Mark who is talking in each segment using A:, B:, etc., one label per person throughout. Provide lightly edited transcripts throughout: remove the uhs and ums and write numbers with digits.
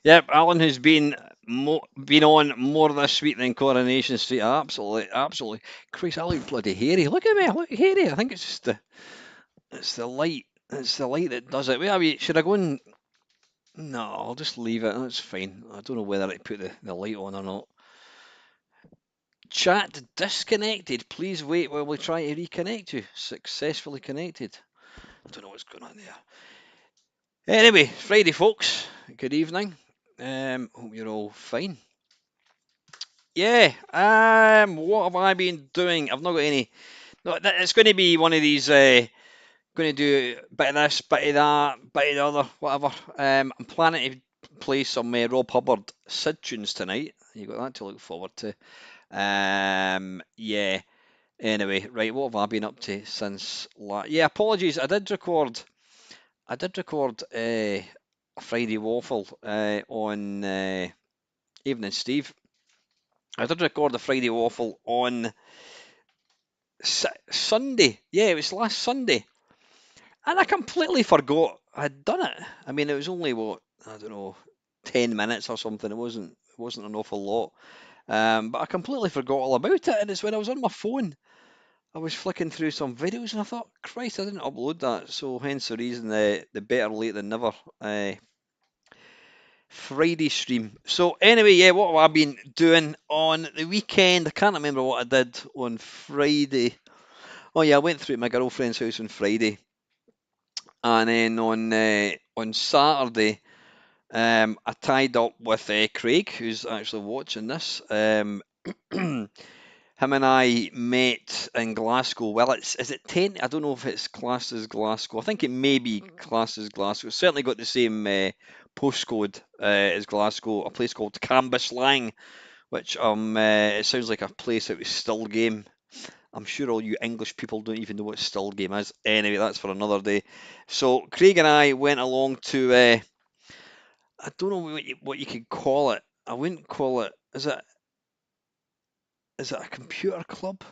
A: Yep, Alan has been on more this week than Coronation Street. Absolutely, absolutely. Christ, I look bloody hairy. Look at me, I look hairy. I think it's just the light. It's the light that does it. Wait, should I go and? No, I'll just leave it. That's fine. I don't know whether I put the light on or not. Chat disconnected. Please wait while we try to reconnect you. Successfully connected. I don't know what's going on there. Anyway, Friday, folks. Good evening. Hope you're all fine. Yeah. What have I been doing? I've not got any. No, it's going to be one of these. Going to do a bit of this, bit of that, bit of the other, whatever. I'm planning to play some Rob Hubbard Sid tunes tonight. You got that to look forward to. Yeah. Anyway, right. What have I been up to since? Yeah. Apologies. I did record a Friday Waffle on Evening Steve. I did record a Friday Waffle on Sunday. Yeah, it was last Sunday, and I completely forgot I'd done it. I mean, it was only what, I don't know, 10 minutes or something. It wasn't an awful lot. But I completely forgot all about it, and it's when I was on my phone. I was flicking through some videos and I thought, Christ, I didn't upload that. So hence the reason the better late than never Friday stream. So anyway, yeah, what have I been doing on the weekend? I can't remember what I did on Friday. Oh yeah, I went through to my girlfriend's house on Friday, and then on Saturday, I tied up with Craig, who's actually watching this. Him and I met in Glasgow. Well, is it 10? I don't know if it's classed as Glasgow. I think it may be classed as Glasgow. It's certainly got the same postcode as Glasgow. A place called Cambuslang, which it sounds like a place out of Still Game. I'm sure all you English people don't even know what Still Game is. Anyway, that's for another day. So Craig and I went along to I don't know what you could call it. I wouldn't call it. Is it a computer club?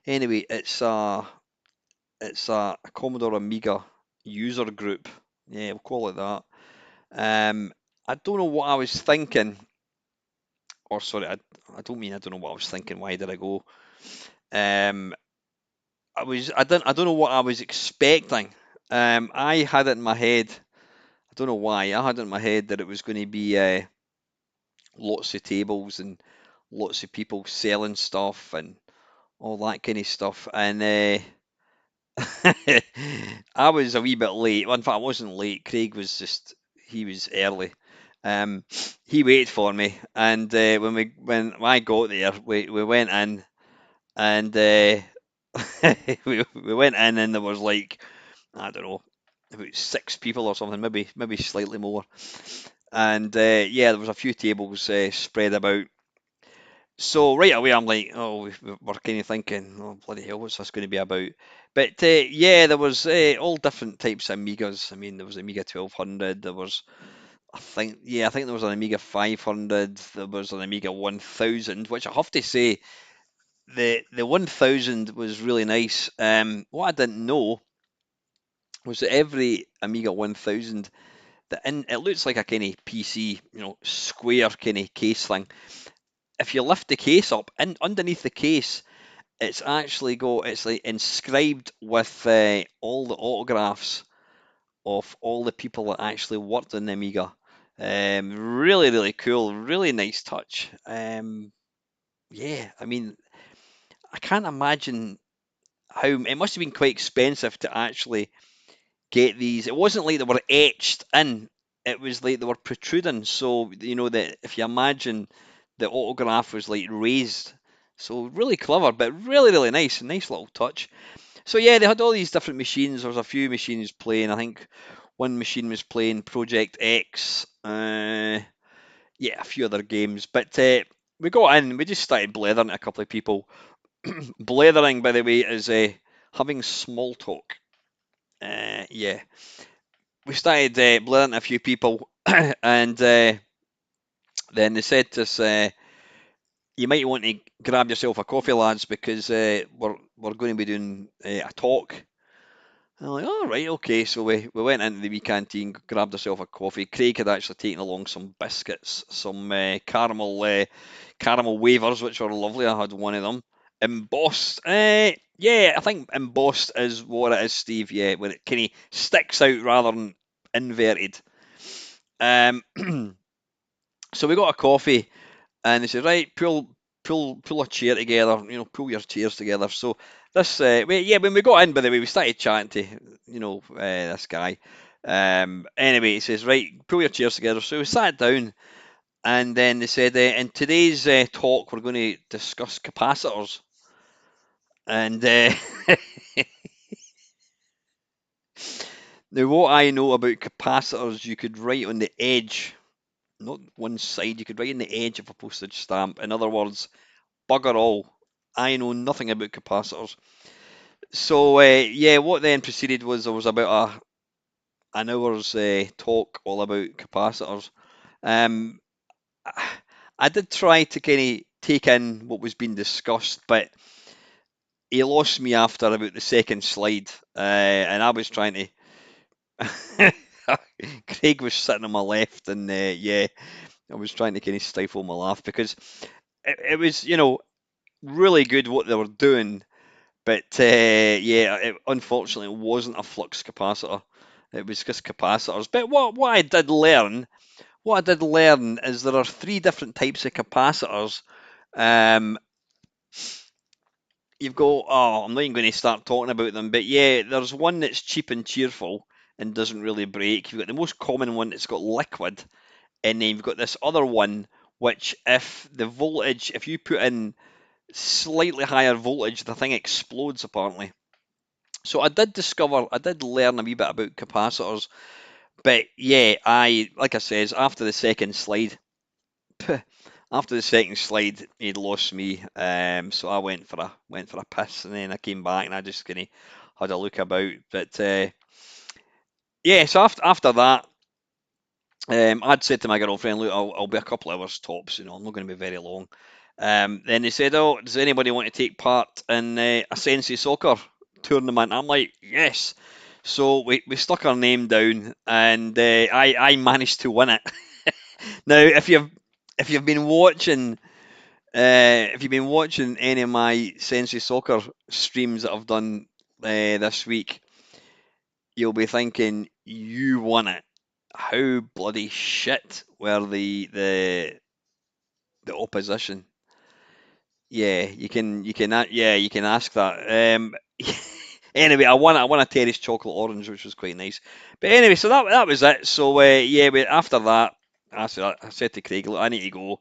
A: Anyway, it's a Commodore Amiga user group. Yeah, we'll call it that. Um, I don't know what I was thinking, or sorry, I don't mean I don't know what I was thinking. Why did I go? Um, I don't know what I was expecting. I had it in my head. I don't know why. I had it in my head that it was going to be lots of tables and lots of people selling stuff and all that kind of stuff. And I was a wee bit late. Well, in fact, I wasn't late. Craig was he was early. Um, he waited for me, and when I got there, we went in, and we went in, and there was like, I don't know, about 6 people or something, maybe slightly more. And yeah, there was a few tables spread about. So right away, I'm like, oh, we're kind of thinking, oh bloody hell, what's this going to be about? But yeah, there was all different types of Amigas. I mean, there was Amiga 1200. There was, I think there was an Amiga 500. There was an Amiga 1000, which I have to say, the 1000 was really nice. What I didn't know was that every Amiga 1000, it looks like a kind of PC, square kind of case thing. If you lift the case up, and underneath the case, it's like inscribed with all the autographs of all the people that actually worked on the Amiga. Really, really cool, really nice touch. Yeah, I mean, I can't imagine how it must have been quite expensive to actually get these. It wasn't like they were etched in; it was like they were protruding. So that if you imagine the autograph was like raised. So really clever, but really, really nice. Nice little touch. So yeah, they had all these different machines. There was a few machines playing. I think one machine was playing Project X. Yeah, a few other games. But we got in. We just started blethering at a couple of people. Blethering, by the way, is having small talk. Yeah, we started blethering at a few people, and then they said to us, "You might want to grab yourself a coffee, lads, because we're going to be doing a talk." I'm like, all right, okay. So we went into the wee canteen, grabbed ourselves a coffee. Craig had actually taken along some biscuits, some caramel wafers, which were lovely. I had one of them. Embossed. Yeah, I think embossed is what it is, Steve. Yeah, when it kind of sticks out rather than inverted. Um, so we got a coffee, and they said, right, pull a chair together, pull your chairs together. So this, when we got in, by the way, we started chatting to, this guy. Anyway, he says, right, pull your chairs together. So we sat down, and then they said, in today's talk, we're going to discuss capacitors. And now, what I know about capacitors, you could write on the edge, not one side, you could write on the edge of a postage stamp. In other words, bugger all. I know nothing about capacitors. So yeah, what then proceeded was there was about an hour's talk all about capacitors. Um, I did try to kind of take in what was being discussed, but he lost me after about the second slide, and I was trying to. Craig was sitting on my left, and yeah, I was trying to kind of stifle my laugh because it was, really good what they were doing. But yeah, unfortunately, it wasn't a flux capacitor. It was just capacitors. But what I did learn is there are three different types of capacitors. Um, you've got, I'm not even going to start talking about them, but yeah, there's one that's cheap and cheerful and doesn't really break. You've got the most common one that's got liquid, and then you've got this other one which, if you put in slightly higher voltage, the thing explodes apparently. So I did learn a wee bit about capacitors, but yeah, like I says, after the second slide, he'd lost me. So I went for a piss, and then I came back and I just kind of had a look about. But yeah, so after that, I'd said to my girlfriend, look, I'll be a couple hours tops. I'm not going to be very long. Then they said, oh, does anybody want to take part in a Sensei soccer tournament? I'm like, yes. So we stuck our name down, and I managed to win it. Now, if you've been watching any of my Sensei soccer streams that I've done this week, you'll be thinking you won it. How bloody shit were the opposition? Yeah, you can ask that. Anyway, I won a Terry's chocolate orange, which was quite nice. But anyway, so that was it. So yeah, after that, I said to Craig, look, I need to go.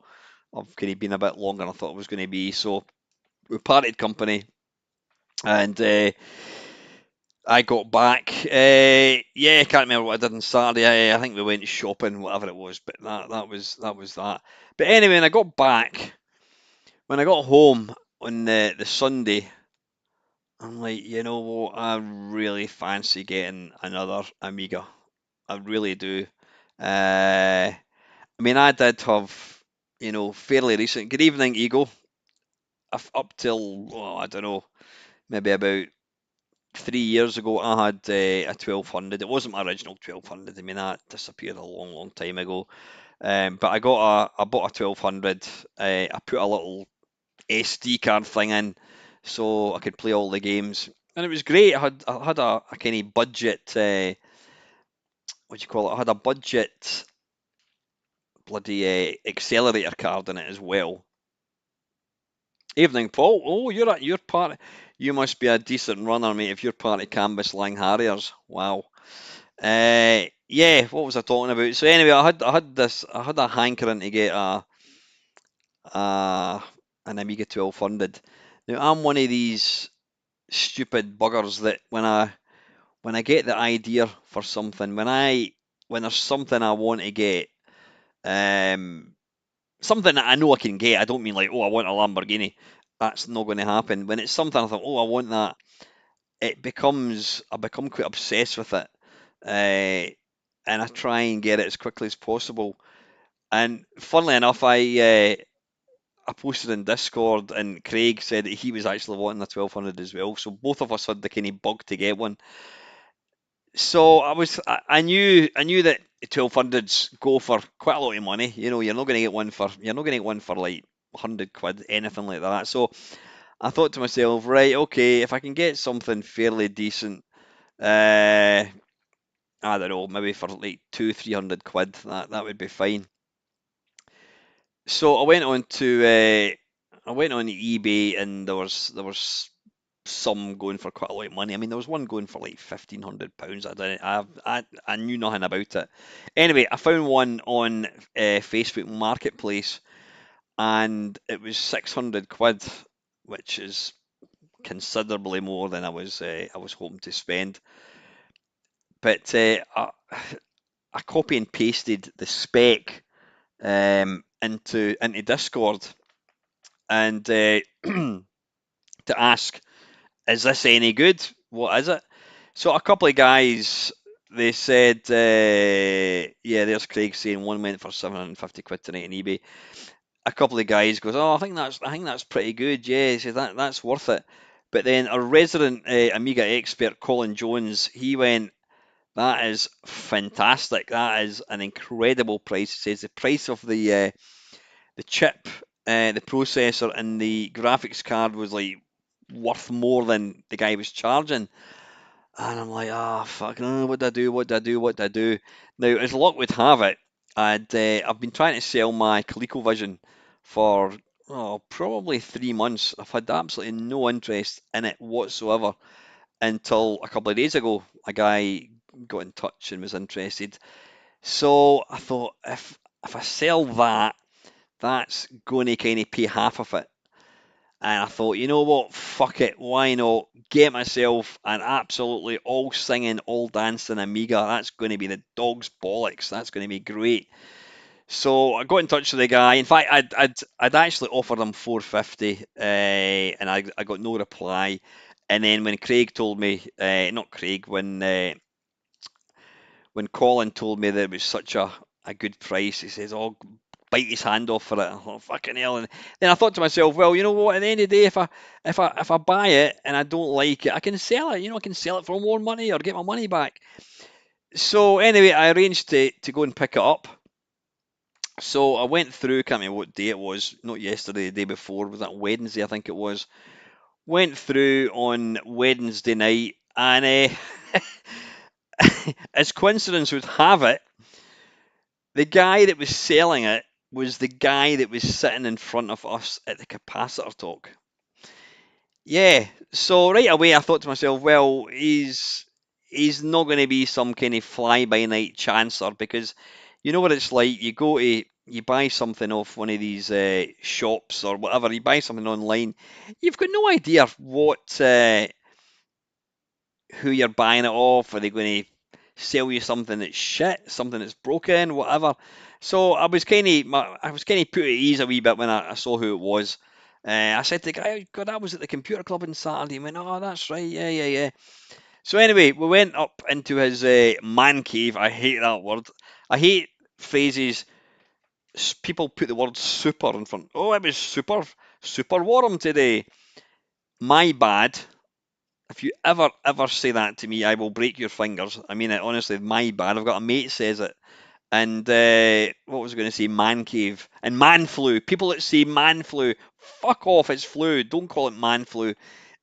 A: I've kind of been a bit longer than I thought it was going to be. So we parted company, and I got back. Yeah, I can't remember what I did on Saturday. I think we went shopping, whatever it was. But that was that. But anyway, when I got home on the Sunday, I'm like, you know what? I really fancy getting another Amiga. I really do. I mean, I did have, fairly recent. Good evening, Eagle. Up till, I don't know, maybe about 3 years ago, I had a 1200. It wasn't my original 1200. I mean, that disappeared a long, long time ago. But I bought a 1200. I put a little SD card thing in so I could play all the games, and it was great. I had a kind of budget. What do you call it? I had a budget bloody accelerator card in it as well. Evening, Paul. Oh, you're part. You must be a decent runner, mate. If you're part of Canvas Lang Harriers, wow. Yeah, what was I talking about? So anyway, I had a hankering to get a an Amiga 1200. Now I'm one of these stupid buggers that when I get the idea for something, when there's something I want to get, um, something that I know I can get. I don't mean like, oh, I want a Lamborghini. That's not going to happen. When it's something I think, oh, I want that, I become quite obsessed with it, and I try and get it as quickly as possible. And funnily enough, I posted in Discord, and Craig said that he was actually wanting a 1200 as well. So both of us had the kind of bug to get one. So I knew that 1200s go for quite a lot of money. You know, you're not going to get one for like 100 quid, anything like that. So I thought to myself, right, okay, if I can get something fairly decent, I don't know, maybe for like 300 quid, that would be fine. So I went on eBay, and there was some going for quite a lot of money. I mean, there was one going for like £1,500. I knew nothing about it. Anyway, I found one on Facebook Marketplace, and it was 600 quid, which is considerably more than I was hoping to spend. But I copy and pasted the spec into Discord, and to ask, is this any good? What is it? So a couple of guys, they said, yeah, there's Craig saying one went for 750 quid tonight on eBay. A couple of guys goes, oh, I think that's pretty good. Yeah, he says that's worth it. But then a resident Amiga expert, Colin Jones, he went, that is fantastic. That is an incredible price. He says the price of the chip, the processor, and the graphics card was like worth more than the guy was charging. And I'm like, ah, fuck, what do I do? What do I do? What do I do? Now, as luck would have it, I've been trying to sell my ColecoVision for probably 3 months. I've had absolutely no interest in it whatsoever until a couple of days ago. A guy got in touch and was interested. So I thought, if I sell that, that's going to kind of pay half of it. And I thought, you know what? Fuck it. Why not get myself an absolutely all singing, all dancing Amiga? That's going to be the dog's bollocks. That's going to be great. So I got in touch with the guy. In fact, I'd actually offered him 450, and I got no reply. And then when Craig told me, not Craig, when Colin told me that it was such a good price, he says, "Oh, bite his hand off for it." I thought, fucking hell. And then I thought to myself, well, you know what? At the end of the day, if I buy it and I don't like it, I can sell it. You know, I can sell it for more money or get my money back. So anyway, I arranged to go and pick it up. So I went through, can't remember what day it was, not yesterday, the day before, was that Wednesday, I think it was. Went through on Wednesday night, and as coincidence would have it, the guy that was selling it was the guy that was sitting in front of us at the capacitor talk. Yeah, so right away I thought to myself, well, he's not going to be some kind of fly by night chancer, because you know what it's like. You buy something off one of these shops or whatever. You buy something online, you've got no idea who you're buying it off. Are they going to sell you something that's shit, something that's broken, whatever? So I was kind of put at ease a wee bit when I saw who it was. I said to the guy, God, I was at the computer club on Saturday. He went, oh, that's right, yeah, yeah, yeah. So anyway, we went up into his man cave. I hate that word. I hate phrases. People put the word super in front. Oh, it was super warm today. My bad. If you ever say that to me, I will break your fingers. I mean it honestly. My bad. I've got a mate says it, and what was I going to say? Man cave and man flu. People that say man flu, fuck off. It's flu. Don't call it man flu.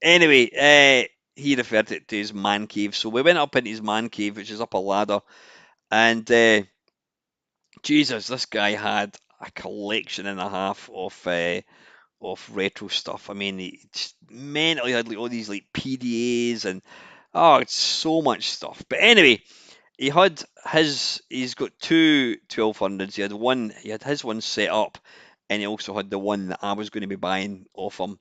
A: Anyway, he referred to it to his man cave. So we went up into his man cave, which is up a ladder, and Jesus, this guy had a collection and a half of retro stuff. I mean, he just mentally had like all these like PDAs and it's so much stuff. But anyway, he's got two 1200s. He had his one set up, and he also had the one that I was going to be buying off him.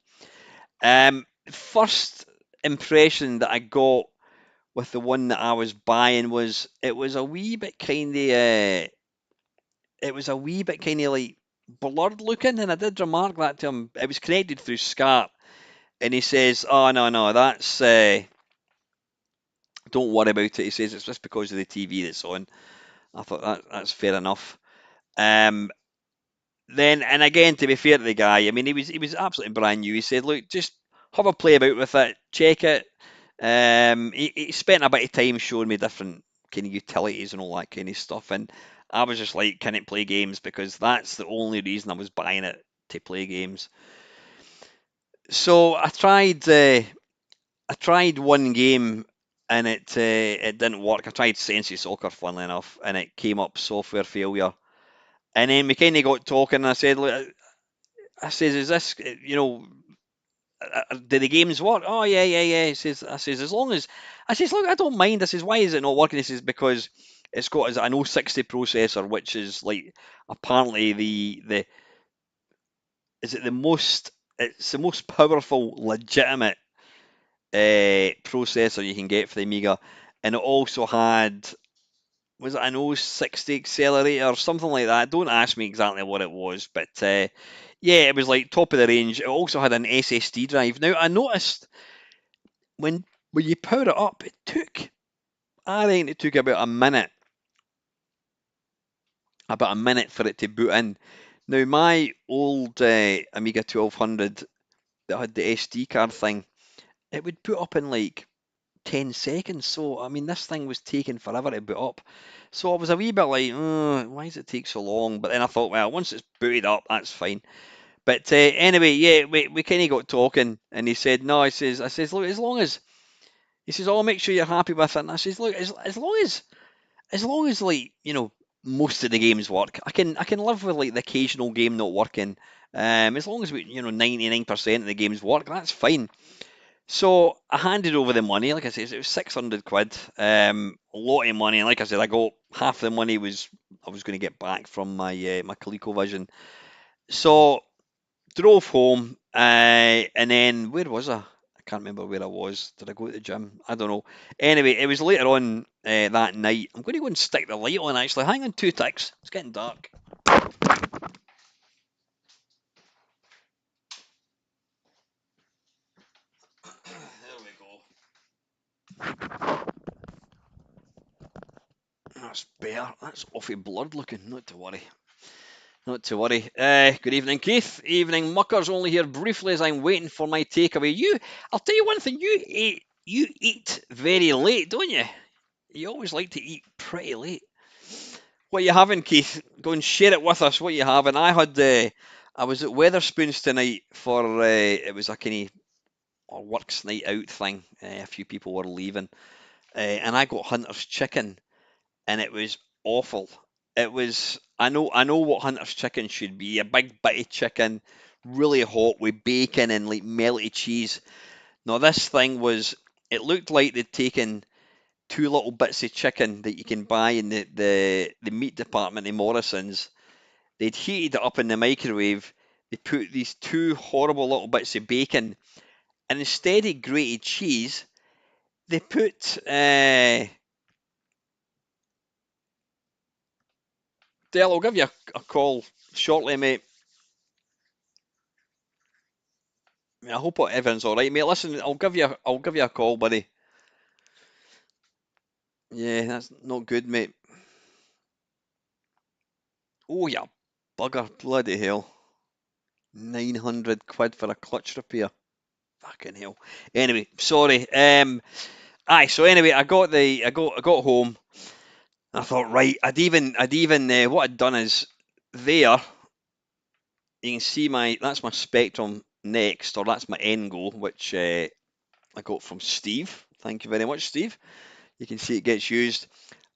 A: First impression that I got with the one that I was buying was it was a wee bit kind of like blurred looking, and I did remark that to him. It was connected through SCART, and he says, "Oh no, no, that's don't worry about it." He says it's just because of the TV that's on. I thought that's fair enough. Um, then and again, to be fair to the guy, I mean, he was absolutely brand new. He said, "Look, just have a play about with it, check it. He spent a bit of time showing me different kind of utilities and all that kind of stuff, and I was just like, can it play games? Because that's the only reason I was buying it, to play games. So I tried one game and it didn't work. I tried Sensi Soccer, funnily enough, and it came up software failure. And then we kind of got talking, and I said, look, I says, is this, do the games work? Oh yeah, yeah, yeah. I says, as long as, I says, look, I don't mind. I says, why is it not working? He says, because it's got an 060 processor, which is like apparently the is it the most it's the most powerful legitimate processor you can get for the Amiga, and it also had, was it an 060 accelerator or something like that? Don't ask me exactly what it was, but yeah, it was like top of the range. It also had an SSD drive. Now I noticed when you power it up, I think it took about a minute for it to boot in. Now my old Amiga 1200 that had the SD card thing, it would boot up in like 10 seconds. So, I mean, this thing was taking forever to boot up. So I was a wee bit like, why does it take so long? But then I thought, well, once it's booted up, that's fine. But anyway, yeah, we kind of got talking, and he said, no, I says, look, he says, oh, make sure you're happy with it. And I says, look, as long as like, most of the games work, I can live with like the occasional game not working. As long as 99% of the games work, that's fine. So I handed over the money. Like I said, it was 600 quid. A lot of money. And like I said, I got half the money was I was going to get back from my ColecoVision. So drove home, and then where was I? I can't remember where I was. Did I go to the gym? I don't know. Anyway, it was later on that night. I'm going to go and stick the light on. Actually, hang on 2 ticks. It's getting dark. There we go. That's better. That's awfully blurred looking. Not to worry. Not to worry. Good evening, Keith. Evening, Muckers. Only here briefly as I'm waiting for my takeaway. I'll tell you one thing. You eat very late, don't you? You always like to eat pretty late. What you having, Keith? Go and share it with us. What you having? I was at Weatherspoons tonight for it was a kind of works night out thing. A few people were leaving, and I got Hunter's chicken, and it was awful. It was I know what Hunter's chicken should be, a big bitty chicken, really hot with bacon and like melty cheese. Now this thing was, it looked like they'd taken two little bits of chicken that you can buy in the meat department in Morrison's. They'd heated it up in the microwave. They put these two horrible little bits of bacon, and instead of grated cheese, they put Dale, I'll give you a call shortly, mate. I hope everyone's all right, mate. Listen, I'll give you a call, buddy. Yeah, that's not good, mate. Oh, yeah, bugger, bloody hell. 900 quid for a clutch repair. Fucking hell. Anyway, sorry. So anyway, I got home. And I thought, right, what I'd done is there. You can see that's my Spectrum Next, or that's my Engo, which I got from Steve. Thank you very much, Steve. You can see it gets used.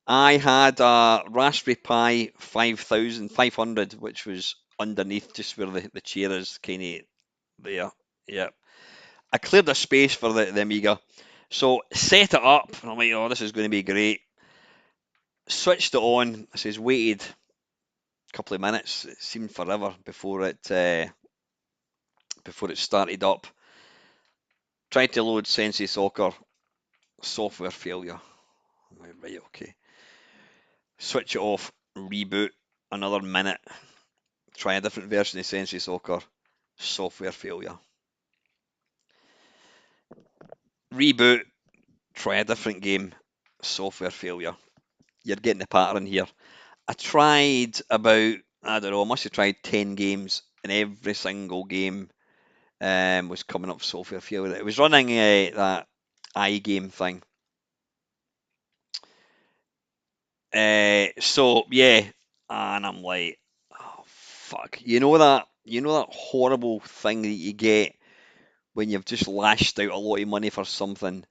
A: I had a Raspberry Pi 500, which was underneath just where the chair is, kind of there. Yeah. I cleared a space for the Amiga. So set it up, and I'm like, oh, this is going to be great. Switched it on. I says, waited a couple of minutes. It seemed forever before it started up. Tried to load Sensei Soccer, software failure. Right, okay. Switch it off, reboot, another minute. Try a different version of Sensei Soccer, software failure. Reboot, try a different game, software failure. You're getting the pattern here. I tried about, I don't know, I must have tried 10 games, and every single game was coming up software failure. It was running that iGame thing. So yeah, and I'm like, oh fuck, you know that horrible thing that you get when you've just lashed out a lot of money for something,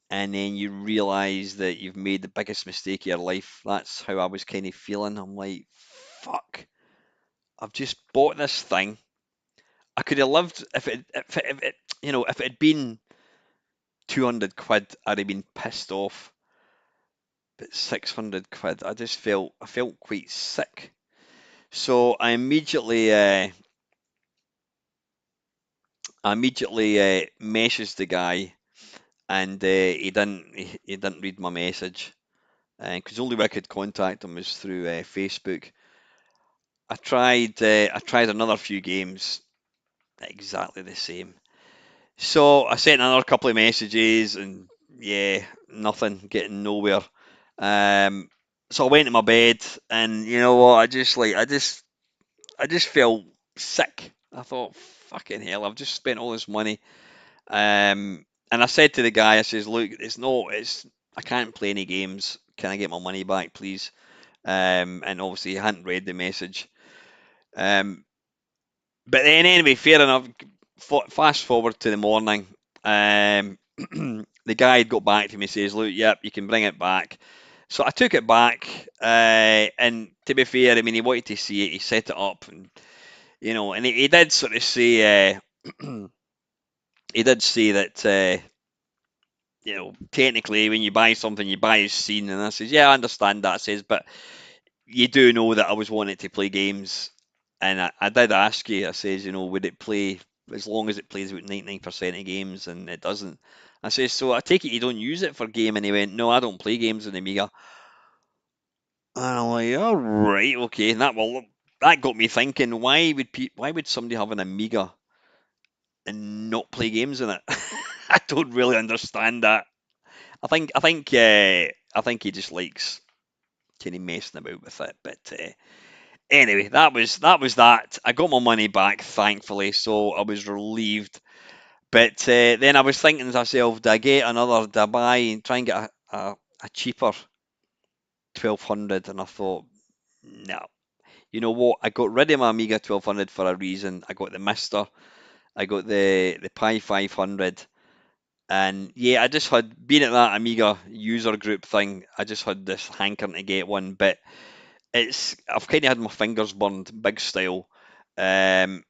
A: and then you realise that you've made the biggest mistake of your life. That's how I was kind of feeling. I'm like, fuck, I've just bought this thing. I could have lived if it had been 200 quid, I'd have been pissed off. But 600 quid, I felt quite sick. So I immediately messaged the guy, and he didn't read my message, because the only way I could contact him was through Facebook. I tried another few games, exactly the same. So I sent another couple of messages, and yeah, nothing, getting nowhere. Um, so I went to my bed, and you know what? I just felt sick. I thought, fucking hell, I've just spent all this money. And I said to the guy, I says, look, I can't play any games. Can I get my money back, please? And obviously he hadn't read the message. Um, but then anyway, fair enough. Fast forward to the morning. Um, the guy had got back to me, says, look, yep, you can bring it back. So I took it back, and to be fair, I mean, he wanted to see it. He set it up, and he did sort of say, he did say that, technically when you buy something, you buy as seen. And I says, yeah, I understand that. I says, but you do know that I was wanting to play games, and I did ask you. I says, would it play as long as it plays about 99% of games, and it doesn't. I says, so I take it you don't use it for game, and he went, no, I don't play games on Amiga. And I'm like, all right, okay, and that got me thinking, why would somebody have an Amiga and not play games in it? I don't really understand that. I think he just likes kind of messing about with it. But anyway, that was that. I got my money back, thankfully, so I was relieved. But then I was thinking to myself, do I buy and try and get a cheaper 1200? And I thought, no. You know what? I got rid of my Amiga 1200 for a reason. I got the Mister, I got the Pi 500. And yeah, I just had been at that Amiga user group thing. I just had this hankering to get one, but I've kind of had my fingers burned, big style. Um,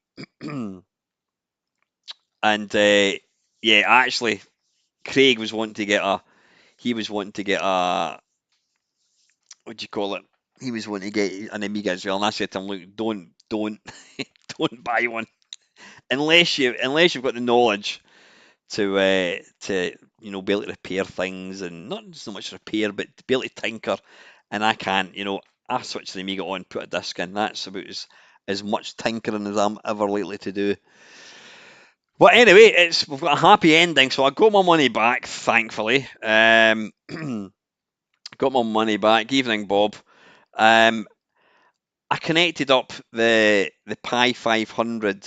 A: and yeah, actually, Craig was wanting to get a. He was wanting to get a. What do you call it? He was wanting to get an Amiga as well, and I said to him, "Look, don't, don't buy one unless you've got the knowledge to be able to repair things, and not so much repair, but to be able to tinker. And I can't. I switch the Amiga on, put a disc in. That's about as much tinkering as I'm ever likely to do. But anyway, we've got a happy ending, so I got my money back, thankfully. Got my money back. Evening, Bob. Um, I connected up the Pi 500,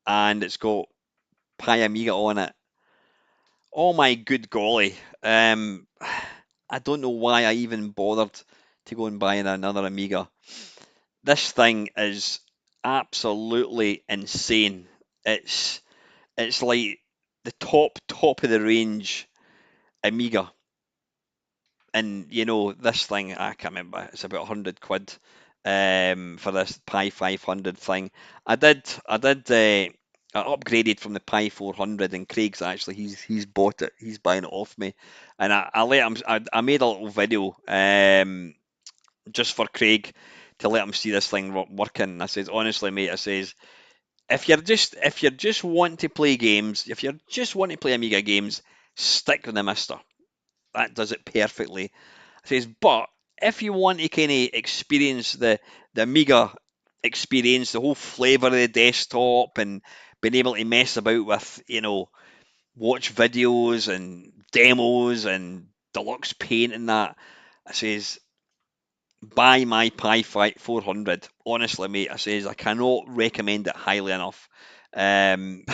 A: and it's got Pi Amiga on it. Oh my good golly. I don't know why I even bothered to go and buy another Amiga. This thing is absolutely insane. It's like the top of the range Amiga. And this thing, I can't remember, it's about 100 quid for this Pi 500 thing. I upgraded from the Pi 400, and Craig's actually he's bought it. He's buying it off me, and I let him. I made a little video just for Craig to let him see this thing working. And I says, honestly, mate, I says, if you're just wanting to play games, if you're just wanting to play Amiga games, stick with the Mister. That does it perfectly. I says, but if you want to kind of experience the Amiga experience, the whole flavour of the desktop, and being able to mess about with, watch videos and demos and deluxe paint and that, I says, buy my Pi 400. Honestly, mate, I says, I cannot recommend it highly enough. Um,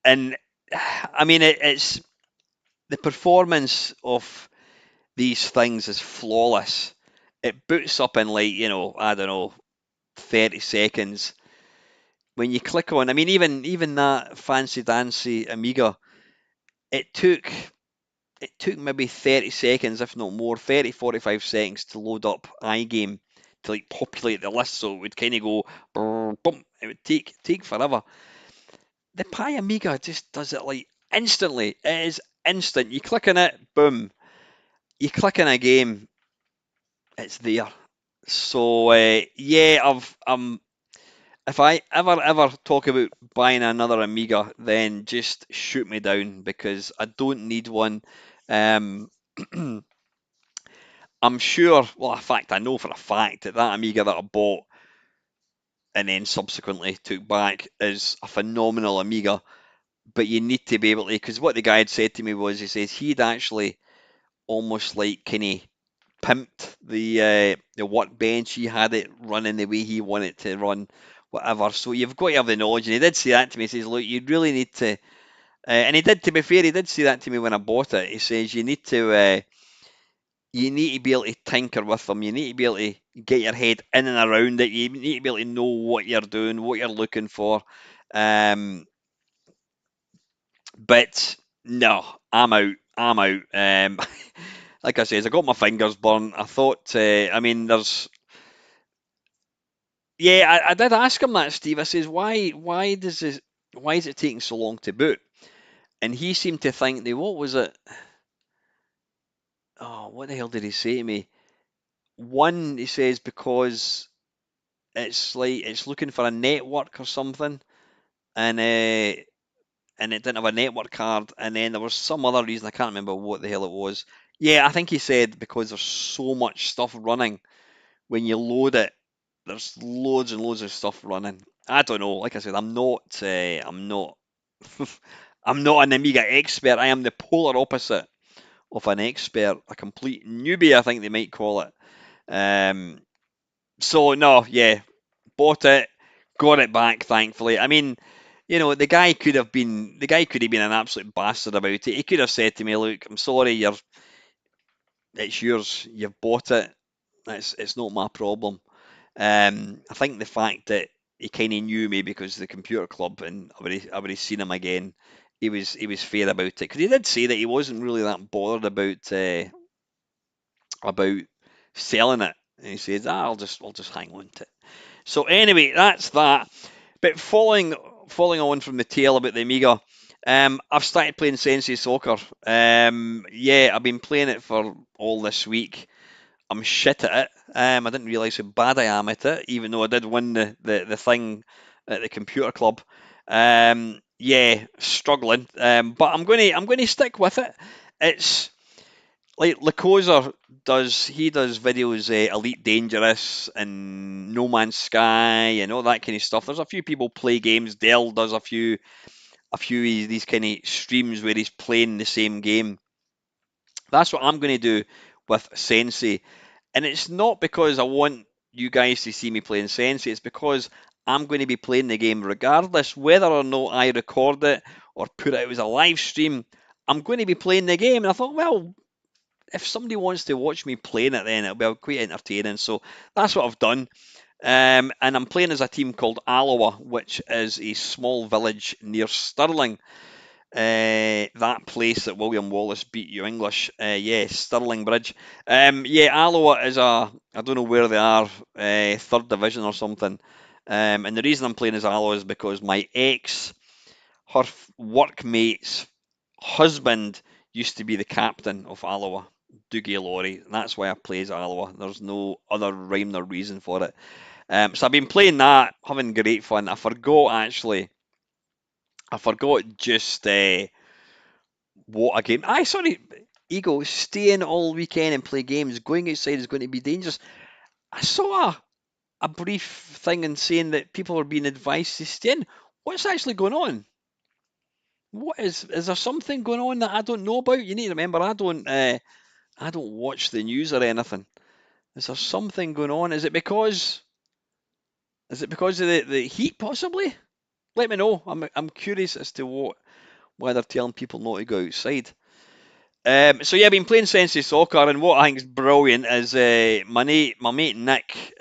A: and I mean, it's the performance of these things is flawless. It boots up in like, I don't know, 30 seconds. When you click on, I mean, even that fancy dancy Amiga, it took it took maybe 30 seconds, if not more, 30, 45 seconds to load up iGame to like populate the list, so it would kind of go brrr, boom. It would take forever. The Pi Amiga just does it like instantly. It is instant. You click on it, boom. You click in a game, it's there. So yeah, if I ever talk about buying another Amiga, then just shoot me down because I don't need one. Um, I'm sure, well, in fact, I know for a fact that that Amiga that I bought and then subsequently took back is a phenomenal Amiga. But you need to be able to, because what the guy had said to me was, he says he'd actually almost like kind of pimped the workbench. He had it running the way he wanted it to run, whatever. So you've got to have the knowledge. And he did say that to me. He says, look, you really need to, and he did. To be fair, he did say that to me when I bought it. He says you need to be able to tinker with them. You need to be able to get your head in and around it. You need to be able to know what you're doing, what you're looking for. Um, but no, I'm out. I'm out. Like I says, I got my fingers burned. I thought, I mean, yeah, I did ask him that, Steve. I says, why is it taking so long to boot? And he seemed to think that, what was it? Oh, what the hell did he say to me? One, he says, because it's like it's looking for a network or something, and it didn't have a network card, and then there was some other reason I can't remember what the hell it was. Yeah, I think he said because there's so much stuff running when you load it, there's loads and loads of stuff running. I don't know. Like I said, I'm not an Amiga expert. I am the polar opposite of an expert, a complete newbie, I think they might call it. Um, so no, yeah, bought it, got it back, thankfully. I mean, the guy could have been an absolute bastard about it. He could have said to me, "Look, I'm sorry, it's yours. You've bought it. It's not my problem." I think the fact that he kind of knew me because of the computer club, and I would have seen him again. He was fair about it because he did say that he wasn't really that bothered about selling it. And he says, I'll just hang on to it. So anyway, that's that. But following on from the tale about the Amiga, I've started playing Sensei Soccer. Yeah, I've been playing it for all this week. I'm shit at it. I didn't realise how bad I am at it, even though I did win the thing at the computer club. Yeah, struggling. But I'm gonna stick with it. It's like Lacoza he does videos, Elite Dangerous and No Man's Sky and all that kind of stuff. There's a few people play games. Dell does a few of these kind of streams where he's playing the same game. That's what I'm going to do with Sensei. And it's not because I want you guys to see me playing Sensei, it's because I'm going to be playing the game regardless whether or not I record it or put it out as a live stream. I'm going to be playing the game. And I thought, well, if somebody wants to watch me playing it, then it'll be quite entertaining. So that's what I've done. And I'm playing as a team called Alloa, which is a small village near Stirling. That place that William Wallace beat you English. Yeah, Stirling Bridge. Yeah, Alloa is I don't know where they are, third division or something. And the reason I'm playing as Alloa is because my ex, her workmate's husband used to be the captain of Alloa, Dougie Laurie. And that's why I play as Alloa. There's no other rhyme or reason for it. So I've been playing that, having great fun. I forgot just what a game. Sorry, Ego, staying all weekend and play games. Going outside is going to be dangerous. I saw a brief thing and saying that people are being advised to stay in. What's actually going on? What is there something going on that I don't know about? You need to remember I don't watch the news or anything. Is there something going on? Is it because of the heat possibly? Let me know. I'm curious as to why they're telling people not to go outside. So yeah, I've been playing Sensi Soccer, and what I think is brilliant is my mate Nick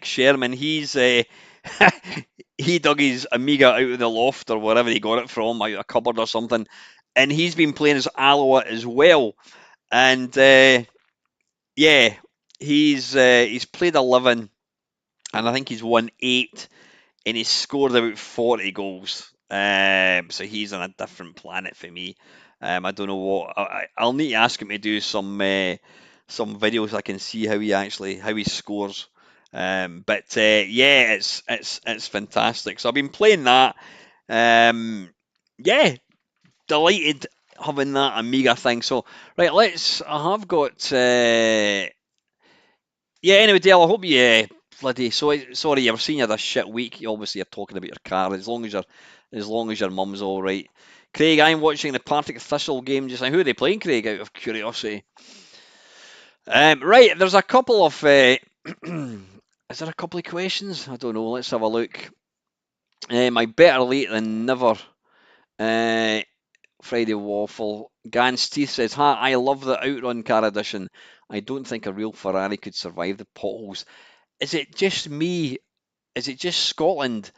A: Sherman. He dug his Amiga out of the loft or wherever he got it from, out of a cupboard or something, and he's been playing as Aloha as well. And yeah, he's played 11, and I think he's won 8, and he's scored about 40 goals. So he's on a different planet for me. I don't know what I'll need to ask him to do some videos so I can see how he scores. But yeah, it's fantastic. So I've been playing that. Um, yeah, delighted having that Amiga thing. So right, I have got. Yeah, anyway, Dale, I hope you bloody sorry, you've seen you had a shit week. You obviously you're talking about your car. As long as your mum's all right. Craig, I'm watching the Partick Thistle game just now. Who are they playing, Craig? Out of curiosity. Right, there's a couple of. Is there a couple of questions? I don't know. Let's have a look. My better late than never. Uh, Friday Waffle. Gans Teeth says, "Hi, I love the Outrun car edition. I don't think a real Ferrari could survive the potholes. Is it just me? Is it just Scotland,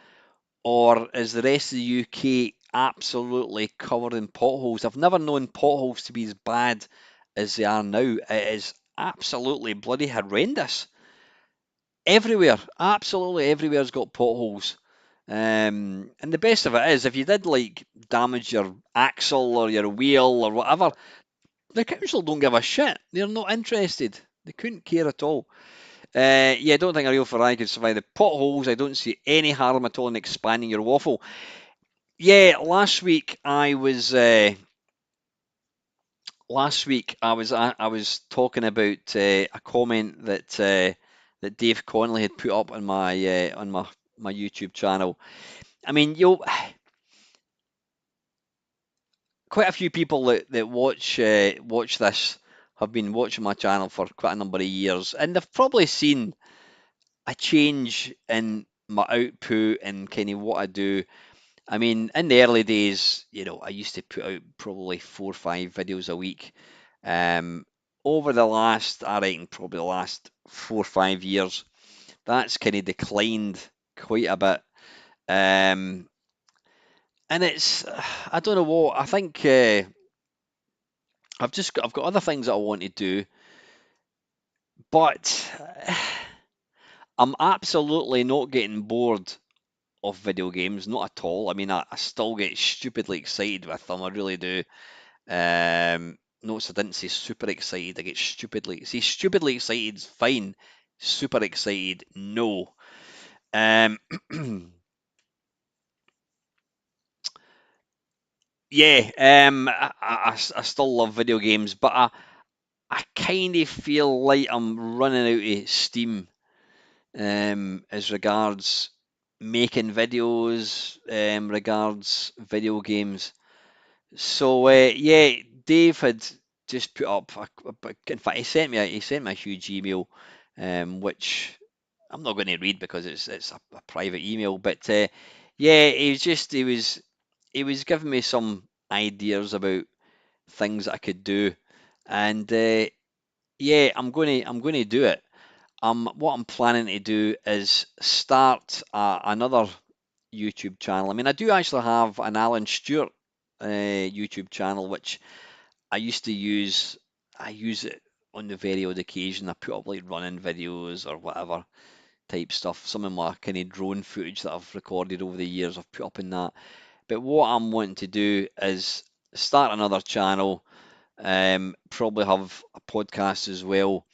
A: or is the rest of the UK absolutely covered in potholes? I've never known potholes to be as bad as they are now. It is absolutely bloody horrendous. Everywhere, absolutely everywhere's got potholes. And the best of it is, if you did like damage your axle or your wheel or whatever, the council don't give a shit. They're not interested. They couldn't care at all. Yeah, I don't think a real Ferrari could survive the potholes. I don't see any harm at all in expanding your waffle. Yeah, last week I was talking about a comment that Dave Connolly had put up on my YouTube channel. I mean, you quite a few people that watch this have been watching my channel for quite a number of years, and they've probably seen a change in my output and kind of what I do. I mean, in the early days, I used to put out probably 4 or 5 videos a week. Um, Over I reckon, probably the last 4 or 5 years, that's kind of declined quite a bit. Um, and I don't know what, I think I've got other things that I want to do, but I'm absolutely not getting bored of video games, not at all. I mean, I still get stupidly excited with them, I really do. Notice I didn't say super excited. I get stupidly excited is fine. Super excited, no. Um, yeah. I still love video games, but I kind of feel like I'm running out of steam. As regards making videos, regards video games. So yeah, Dave had just put up. In fact, he sent me a huge email, which I'm not going to read because it's a private email. But yeah, he was giving me some ideas about things that I could do, and yeah, I'm going to do it. What I'm planning to do is start another YouTube channel. I mean, I do actually have an Alan Stewart YouTube channel, which I used to use. I use it on the very odd occasion. I put up like running videos or whatever type stuff. Some of my kind of drone footage that I've recorded over the years, I've put up in that. But what I'm wanting to do is start another channel, probably have a podcast as well,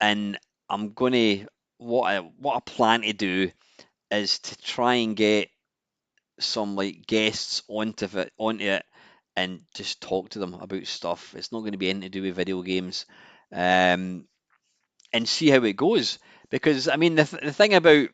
A: and I'm gonna what I plan to do is to try and get some like guests onto it and just talk to them about stuff. It's not going to be anything to do with video games, um, and see how it goes. Because I mean, the thing about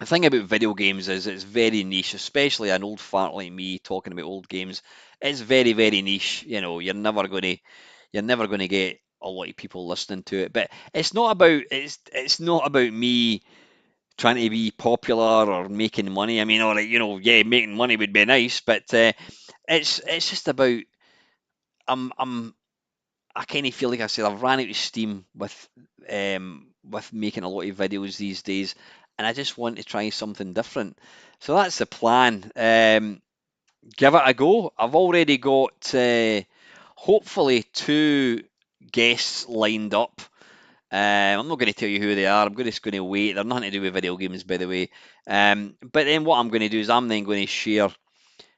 A: video games is it's very niche, especially an old fart like me talking about old games. It's very, very niche. You're never gonna get a lot of people listening to it. But it's not about me trying to be popular or making money. I mean, all right, yeah, making money would be nice, but it's just about I'm I kind of feel like I said I've ran out of steam with making a lot of videos these days, and I just want to try something different. So that's the plan. Give it a go. I've already got hopefully two guests lined up. I'm not going to tell you who they are. I'm just going to wait. They're nothing to do with video games, by the way. But then what I'm going to do is I'm then going to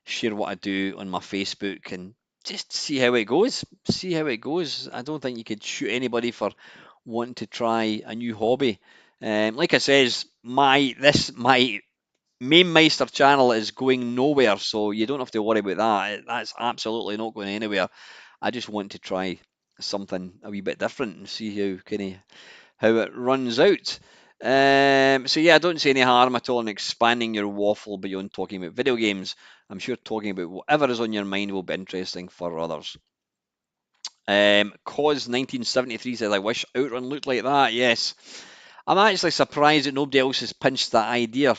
A: share what I do on my Facebook and just see how it goes. See how it goes. I don't think you could shoot anybody for wanting to try a new hobby. Like I says, my main Meister channel is going nowhere, so you don't have to worry about that. That's absolutely not going anywhere. I just want to try something a wee bit different and see how it runs out. So yeah, I don't see any harm at all in expanding your waffle beyond talking about video games. I'm sure talking about whatever is on your mind will be interesting for others. Cause 1973 says, I wish Outrun looked like that. Yes. I'm actually surprised that nobody else has pinched that idea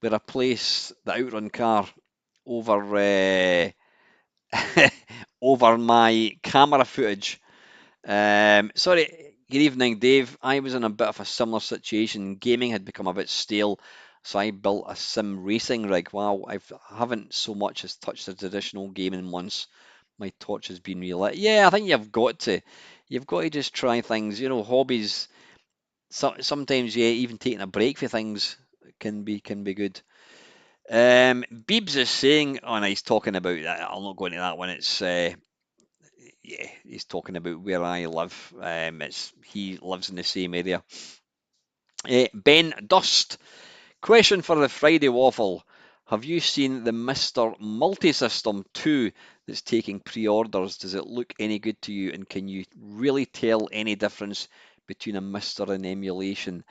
A: where I place the Outrun car over over my camera footage. Sorry, good evening, Dave. I was in a bit of a similar situation. Gaming had become a bit stale, so I built a sim racing rig. Wow, I haven't so much as touched a traditional game in months. My torch has been relit. Yeah, I think you've got to just try things. Hobbies. Sometimes, yeah, even taking a break for things can be good. Beebs is saying, oh, no, he's talking about. I'll not go into that one. It's yeah, he's talking about where I live. He lives in the same area. Ben Dust, question for the Friday Waffle. Have you seen the Mr. Multisystem 2 that's taking pre-orders? Does it look any good to you? And can you really tell any difference between a Mr. and emulation?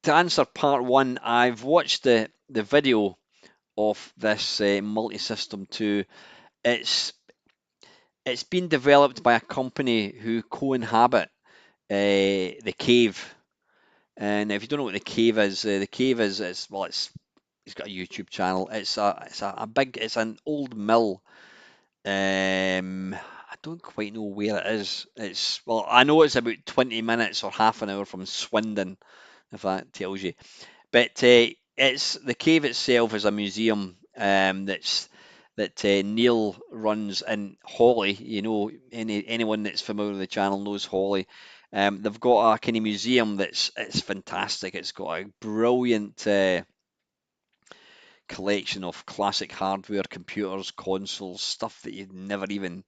A: To answer part one, I've watched the video of this Multisystem 2. It's it's been developed by a company who co-inhabit the cave. And if you don't know what the cave is it's well, it's got a YouTube channel. It's a big, it's an old mill. I don't quite know where it is. It's well, I know it's about 20 minutes or half an hour from Swindon, if that tells you. But it's the cave itself is a museum that Neil runs in Hawley. Anyone that's familiar with the channel knows Hawley. They've got a kind of museum that's it's fantastic. It's got a brilliant collection of classic hardware, computers, consoles, stuff that you never even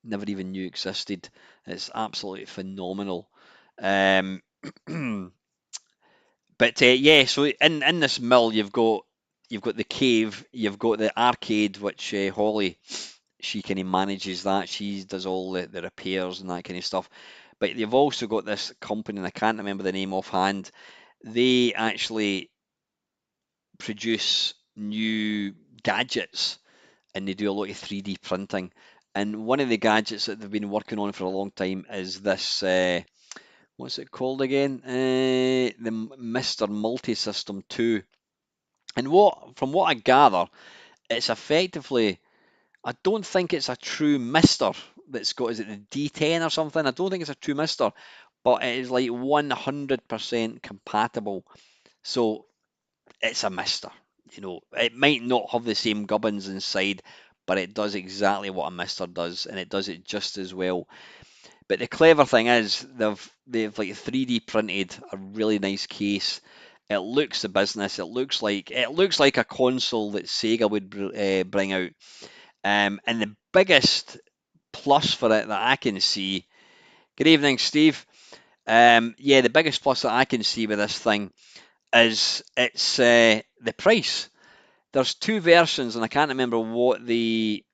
A: knew existed. It's absolutely phenomenal. Um, But yeah, so in this mill you've got the cave, you've got the arcade, which Holly she kind of manages that. She does all the repairs and that kind of stuff. But you've also got this company, and I can't remember the name offhand. They actually produce new gadgets, and they do a lot of 3D printing. And one of the gadgets that they've been working on for a long time is this. What's it called again? The Mr. Multi-System 2. And from what I gather, it's effectively, I don't think it's a true Mister that's got, is it the D10 or something? I don't think it's a true Mister, but it is like 100% compatible. So it's a Mister. It might not have the same gubbins inside, but it does exactly what a Mister does, and it does it just as well. But the clever thing is they've like 3D printed a really nice case. It looks the business. It looks like a console that Sega would bring out. And the biggest plus for it that I can see. Good evening, Steve. Yeah, the biggest plus that I can see with this thing is it's the price. There's two versions, and I can't remember what the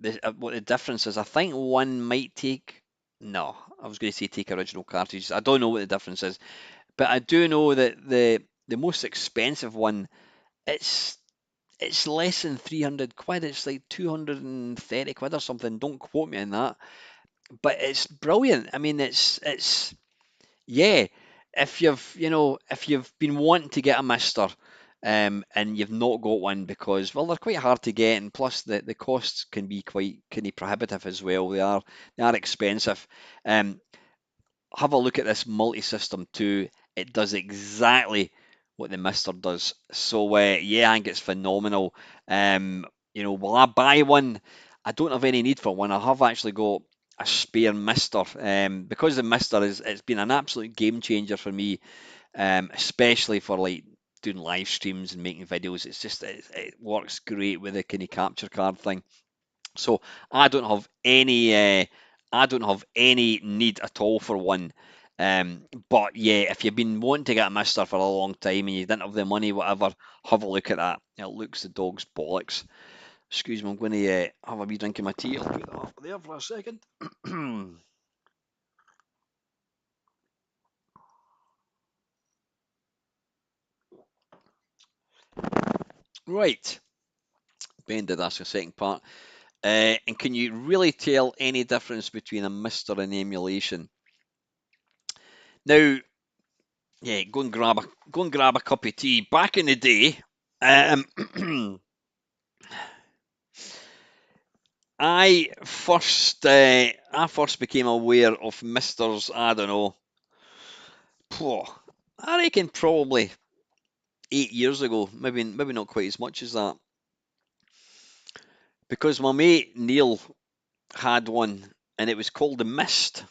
A: difference is. I think one might take. No, I was going to say take original cartridges. I don't know what the difference is, but I do know that the most expensive one, it's it's less than 300 quid. It's like 230 quid or something. Don't quote me on that. But it's brilliant. I mean, it's yeah. If you've been wanting to get a Mister, and you've not got one because, well, they're quite hard to get, and plus the costs can be quite kind of prohibitive as well. They are expensive. Um, have a look at this multi-system too. It does exactly what the Mister does. So yeah, I think it's phenomenal. Will I buy one? I don't have any need for one. I have actually got a spare Mister, because the Mister it's been an absolute game changer for me, especially for like doing live streams and making videos. It works great with the kind of capture card thing. So I don't have any need at all for one. But yeah, if you've been wanting to get a Mister for a long time and you didn't have the money, whatever, have a look at that. It looks the dog's bollocks. Excuse me, I'm going to have a wee drink of my tea. I'll put that off there for a second. Right, Ben did ask a second part. And can you really tell any difference between a Mister and emulation? Now, yeah, go and grab a cup of tea. Back in the day, um, I first became aware of Misters. I don't know. phew, I reckon probably 8 years ago. Maybe not quite as much as that, because my mate Neil had one, and it was called the Mist,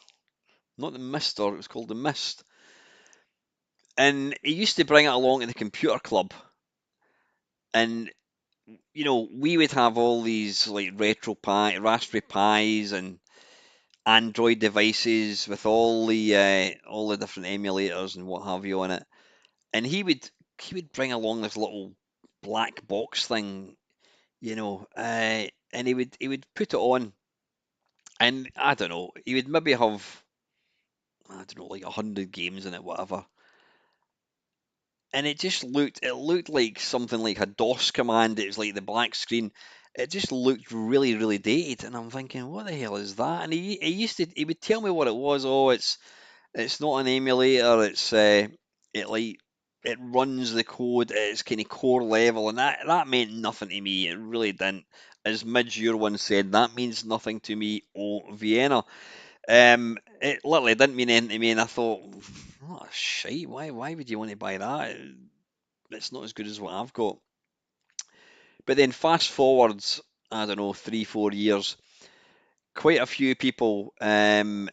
A: not the Mister. It was called the Mist, and he used to bring it along to the computer club, and we would have all these like Raspberry Pis and Android devices with all the different emulators and what have you on it. And he would bring along this little black box thing, and he would put it on, and I don't know, he would maybe have, I don't know, like 100 games in it, whatever. And it looked like something like a DOS command. It was like the black screen. It just looked really, really dated, and I'm thinking, what the hell is that? And he would tell me what it was. Oh, it's not an emulator. It runs the code. It's kind of core level, and that meant nothing to me. It really didn't. As Midge once said, that means nothing to me. Oh, Vienna. It literally didn't mean anything to me, and I thought, oh shite. Why would you want to buy that? It's not as good as what I've got. But then fast forwards, I don't know, 3, 4 years, quite a few people that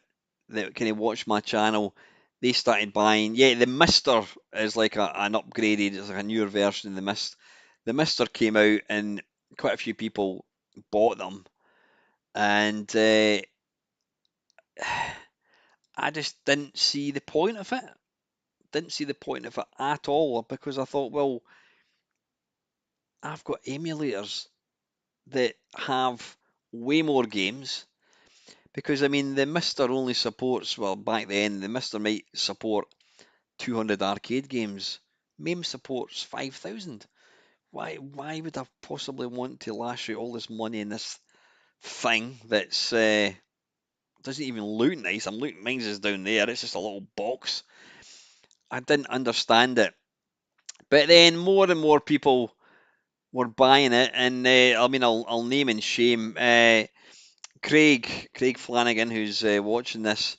A: kind of watch my channel, they started buying. Yeah, the Mister is like an upgraded, it's like a newer version of the Mist. The Mister came out, and quite a few people bought them, and I just didn't see the point of it. Didn't see the point of it at all, because I thought, well, I've got emulators that have way more games. Because I mean, the Mister only supports, well, back then the Mister might support 200 arcade games. MAME supports 5,000. Why would I possibly want to lash out all this money in this thing that's doesn't even look nice? I'm looking, mine's is down there. It's just a little box. I didn't understand it, but then more and more people were buying it, and I mean, I'll name and shame Craig Flanagan, who's watching this.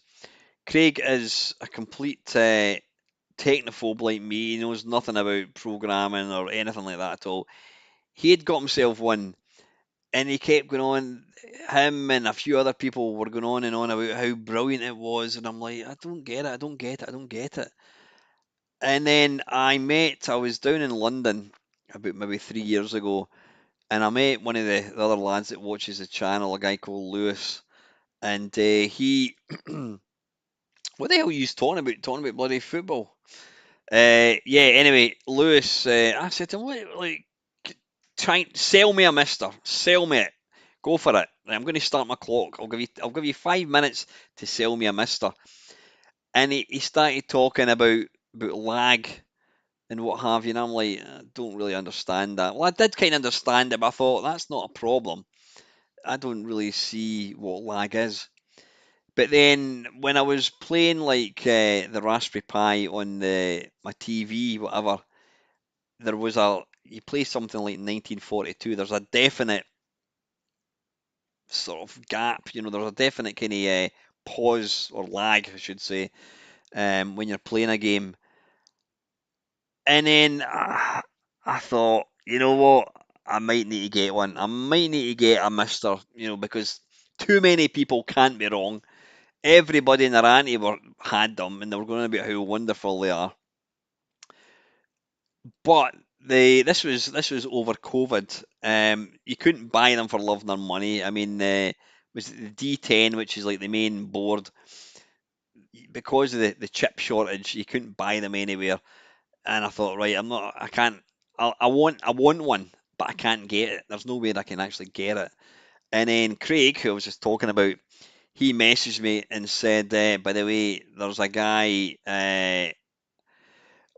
A: Craig is a complete technophobe like me. He knows nothing about programming or anything like that at all. He had got himself one, and he kept going on. Him and a few other people were going on and on about how brilliant it was, and I'm like, I don't get it, I don't get it, I don't get it. And then I was down in London about maybe 3 years ago, and I met one of the other lads that watches the channel, a guy called Lewis, and he, what the hell are you talking about? Talking about bloody football? Yeah. Anyway, Lewis, I said to him, "What, like, try sell me a Mister, sell me it, go for it. I'm going to start my clock. I'll give you 5 minutes to sell me a Mister." And he started talking about lag and what have you, and I'm like, I don't really understand that. Well, I did kind of understand it, but I thought that's not a problem. I don't really see what lag is. But then when I was playing like the Raspberry Pi on my TV, whatever, there was a you play something like 1942. There's a definite sort of gap. There's a definite kind of pause or lag, I should say, when you're playing a game. And then I thought, you know what? I might need to get one. I might need to get a Mister, because too many people can't be wrong. Everybody in their auntie had them, and they were going about how wonderful they are. But this was over COVID. You couldn't buy them for love nor money. I mean, was it the D10, which is like the main board, because of the chip shortage, you couldn't buy them anywhere. And I thought, right, I can't, I want one, but I can't get it. There's no way that I can actually get it. And then Craig, who I was just talking about, he messaged me and said, by the way, there's a guy,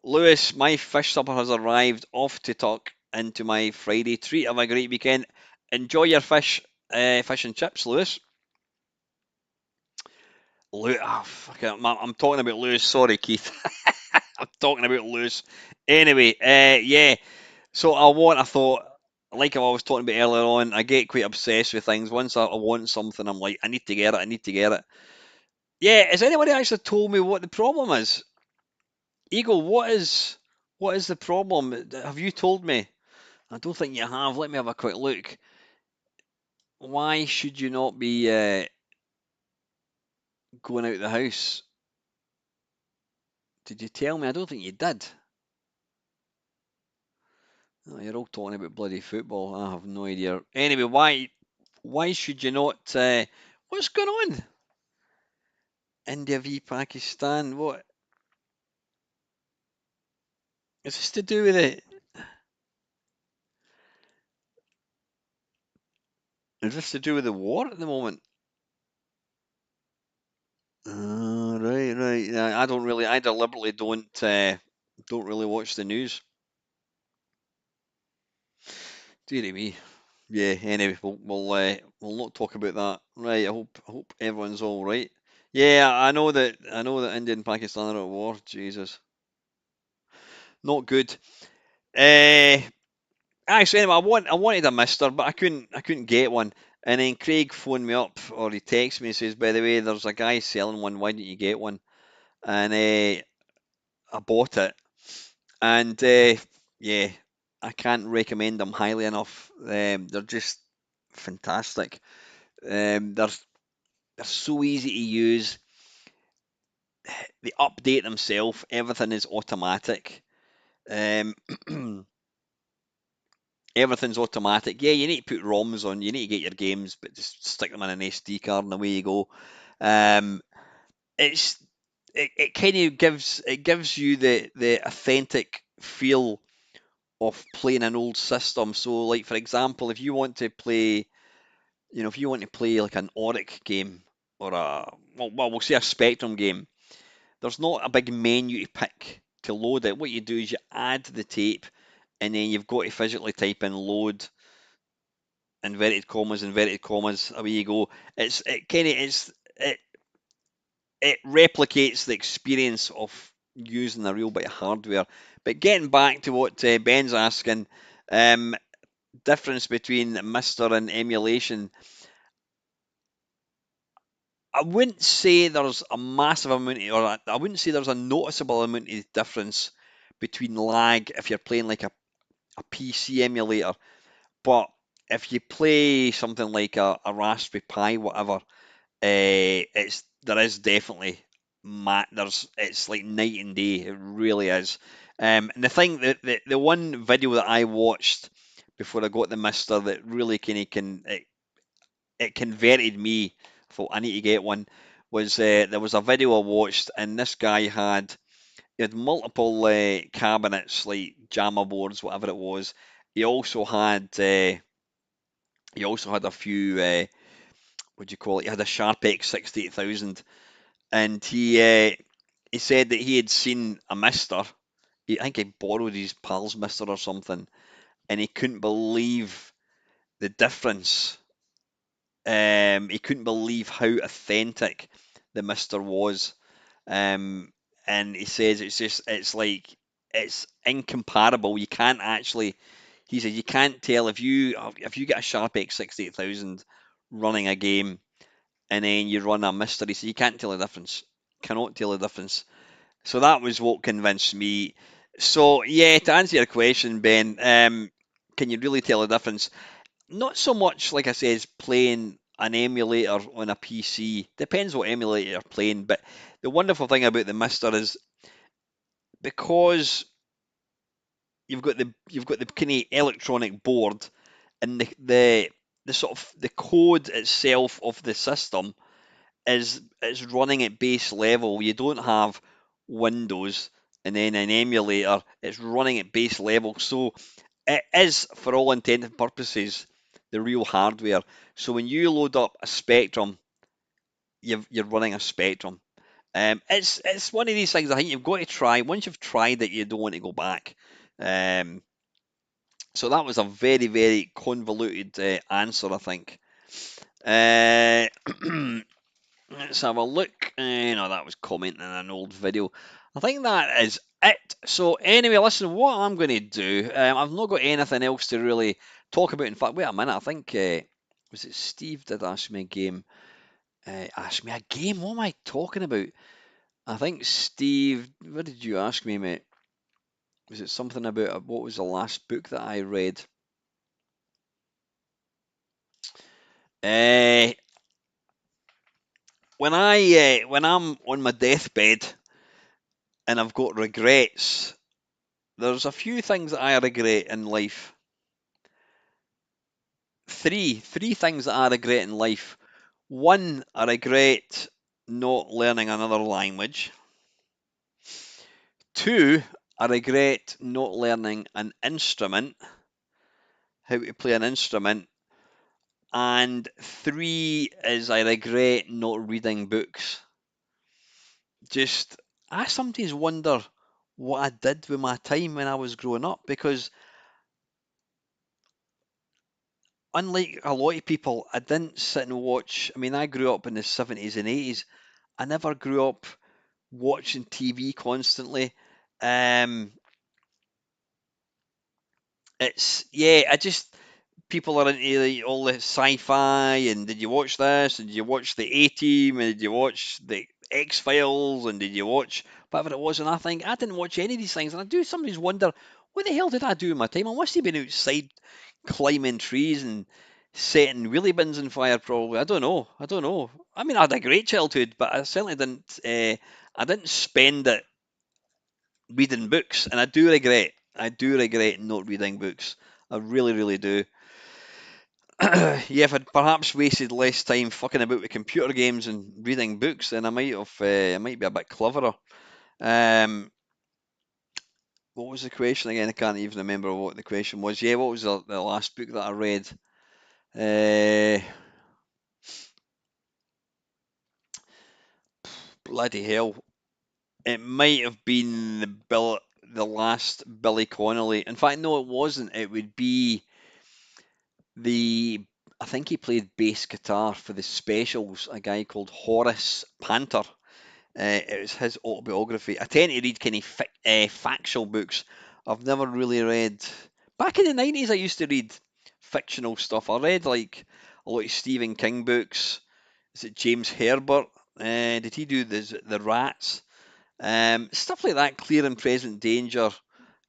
A: Lewis, my fish supper has arrived. Off to tuck into my Friday treat. Have a great weekend. Enjoy your fish and chips, Lewis. Fuck it, I'm talking about Lewis. Sorry, Keith. I'm talking about Lewis. Anyway, yeah. So I thought, like I was talking about earlier on, I get quite obsessed with things. Once I want something, I'm like, I need to get it. I need to get it. Yeah. Has anybody actually told me what the problem is? Eagle, what is the problem? Have you told me? I don't think you have. Let me have a quick look. Why should you not be going out the house? Did you tell me? I don't think you did. Oh, you're all talking about bloody football. I have no idea. Anyway, why should you not? What's going on? India v Pakistan. What is this to do with it? Is this to do with the war at the moment? Right, right. Yeah, I don't really. I deliberately don't really watch the news. Dearie me. Yeah. Anyway, we'll not talk about that. Right. I hope everyone's all right. Yeah, I know that India and Pakistan are at war. Jesus, not good. Uh, so anyway, I wanted a Mister, but I couldn't get one. And then Craig phoned me up, or he texted me and says, by the way, there's a guy selling one. Why don't you get one? And I bought it, and yeah, I can't recommend them highly enough. They're just fantastic. They're so easy to use. They update themselves. Everything is automatic. Um, everything's automatic. Yeah, you need to put ROMs on. You need to get your games, but just stick them in an SD card and away you go. Um, it's it kind of gives you the authentic feel of playing an old system. So, like for example, if you want to play like an Auric game or we'll say a Spectrum game, there's not a big menu to pick to load it. What you do is you add the tape, and then you've got to physically type in load inverted commas, away you go. It kind of it replicates the experience of using a real bit of hardware. But getting back to what Ben's asking, um, difference between Mister and emulation. I wouldn't say there's a massive amount, I wouldn't say there's a noticeable amount of difference between lag if you're playing like a PC emulator. But if you play something like a Raspberry Pi, whatever, there is definitely there's it's like night and day. It really is. And the thing that the one video that I watched before I got the Mister that really kind of it converted me. Thought I need to get one. Was there was a video I watched, and this guy had multiple cabinets like JAMA boards, whatever it was. He also had uh, he also had a few what do you call it? He had a Sharp X 68000, and he said that he had seen a Mister. I think he borrowed his pal's Mister or something, and he couldn't believe the difference. He couldn't believe how authentic the Mister was. Um, and he says it's like it's incomparable. You can't actually, he said, you can't tell if you get a Sharp X68000 running a game and then you run a mystery, so you can't tell the difference. Cannot tell the difference. So that was what convinced me. So yeah, to answer your question, Ben, can you really tell the difference? Not so much, like I says, playing an emulator on a PC. Depends what emulator you're playing, but the wonderful thing about the Mister is because you've got the kind of electronic board and the sort of the code itself of the system is running at base level. You don't have Windows and then an emulator. It's running at base level, so it is, for all intent and purposes, the real hardware. So when you load up a Spectrum, you're running a Spectrum. It's one of these things I think you've got to try. Once you've tried it, you don't want to go back. Um, so that was a very, very convoluted answer, I think. Uh, let's have a look. No, that was commenting on an old video. I think that is it. So anyway, listen, what I'm going to do, I've not got anything else to really talk about. In fact, wait a minute. I think, was it Steve did ask me a game? Ask me a game? What am I talking about? I think Steve, what did you ask me, mate? Was it something about what was the last book that I read? Uh, when I'm on my deathbed and I've got regrets, there's a few things that I regret in life. Three things that I regret in life. One, I regret not learning another language. Two, I regret not learning an instrument, how to play an instrument. And three is I regret not reading books. Just, I sometimes wonder what I did with my time when I was growing up because unlike a lot of people, I didn't sit and watch. I mean, I grew up in the 70s and 80s. I never grew up watching TV constantly. Um, yeah, I just people are into all the sci-fi and did you watch this and did you watch the A Team and did you watch the X Files and did you watch whatever it was, and I didn't watch any of these things, and I do sometimes wonder what the hell did I do in my time? I must have been outside climbing trees and setting wheelie bins on fire probably. I don't know. I mean, I had a great childhood, but I certainly didn't spend it reading books, and I do regret not reading books. I really, really do. Yeah, if I'd perhaps wasted less time fucking about with computer games and reading books, then I might be a bit cleverer. Um, what was the question again? I can't even remember what the question was. Yeah, what was the last book that I read? Uh, Bloody hell! It might have been the last Billy Connolly. In fact, no, it wasn't. It would be the. I think he played bass guitar for the Specials. A guy called Horace Panter. It was his autobiography. I tend to read kind of factual books. I've never really read. Back in the 90s, I used to read fictional stuff. I read like a lot of Stephen King books. Is it James Herbert? Did he do the Rats? Stuff like that. Clear and Present Danger.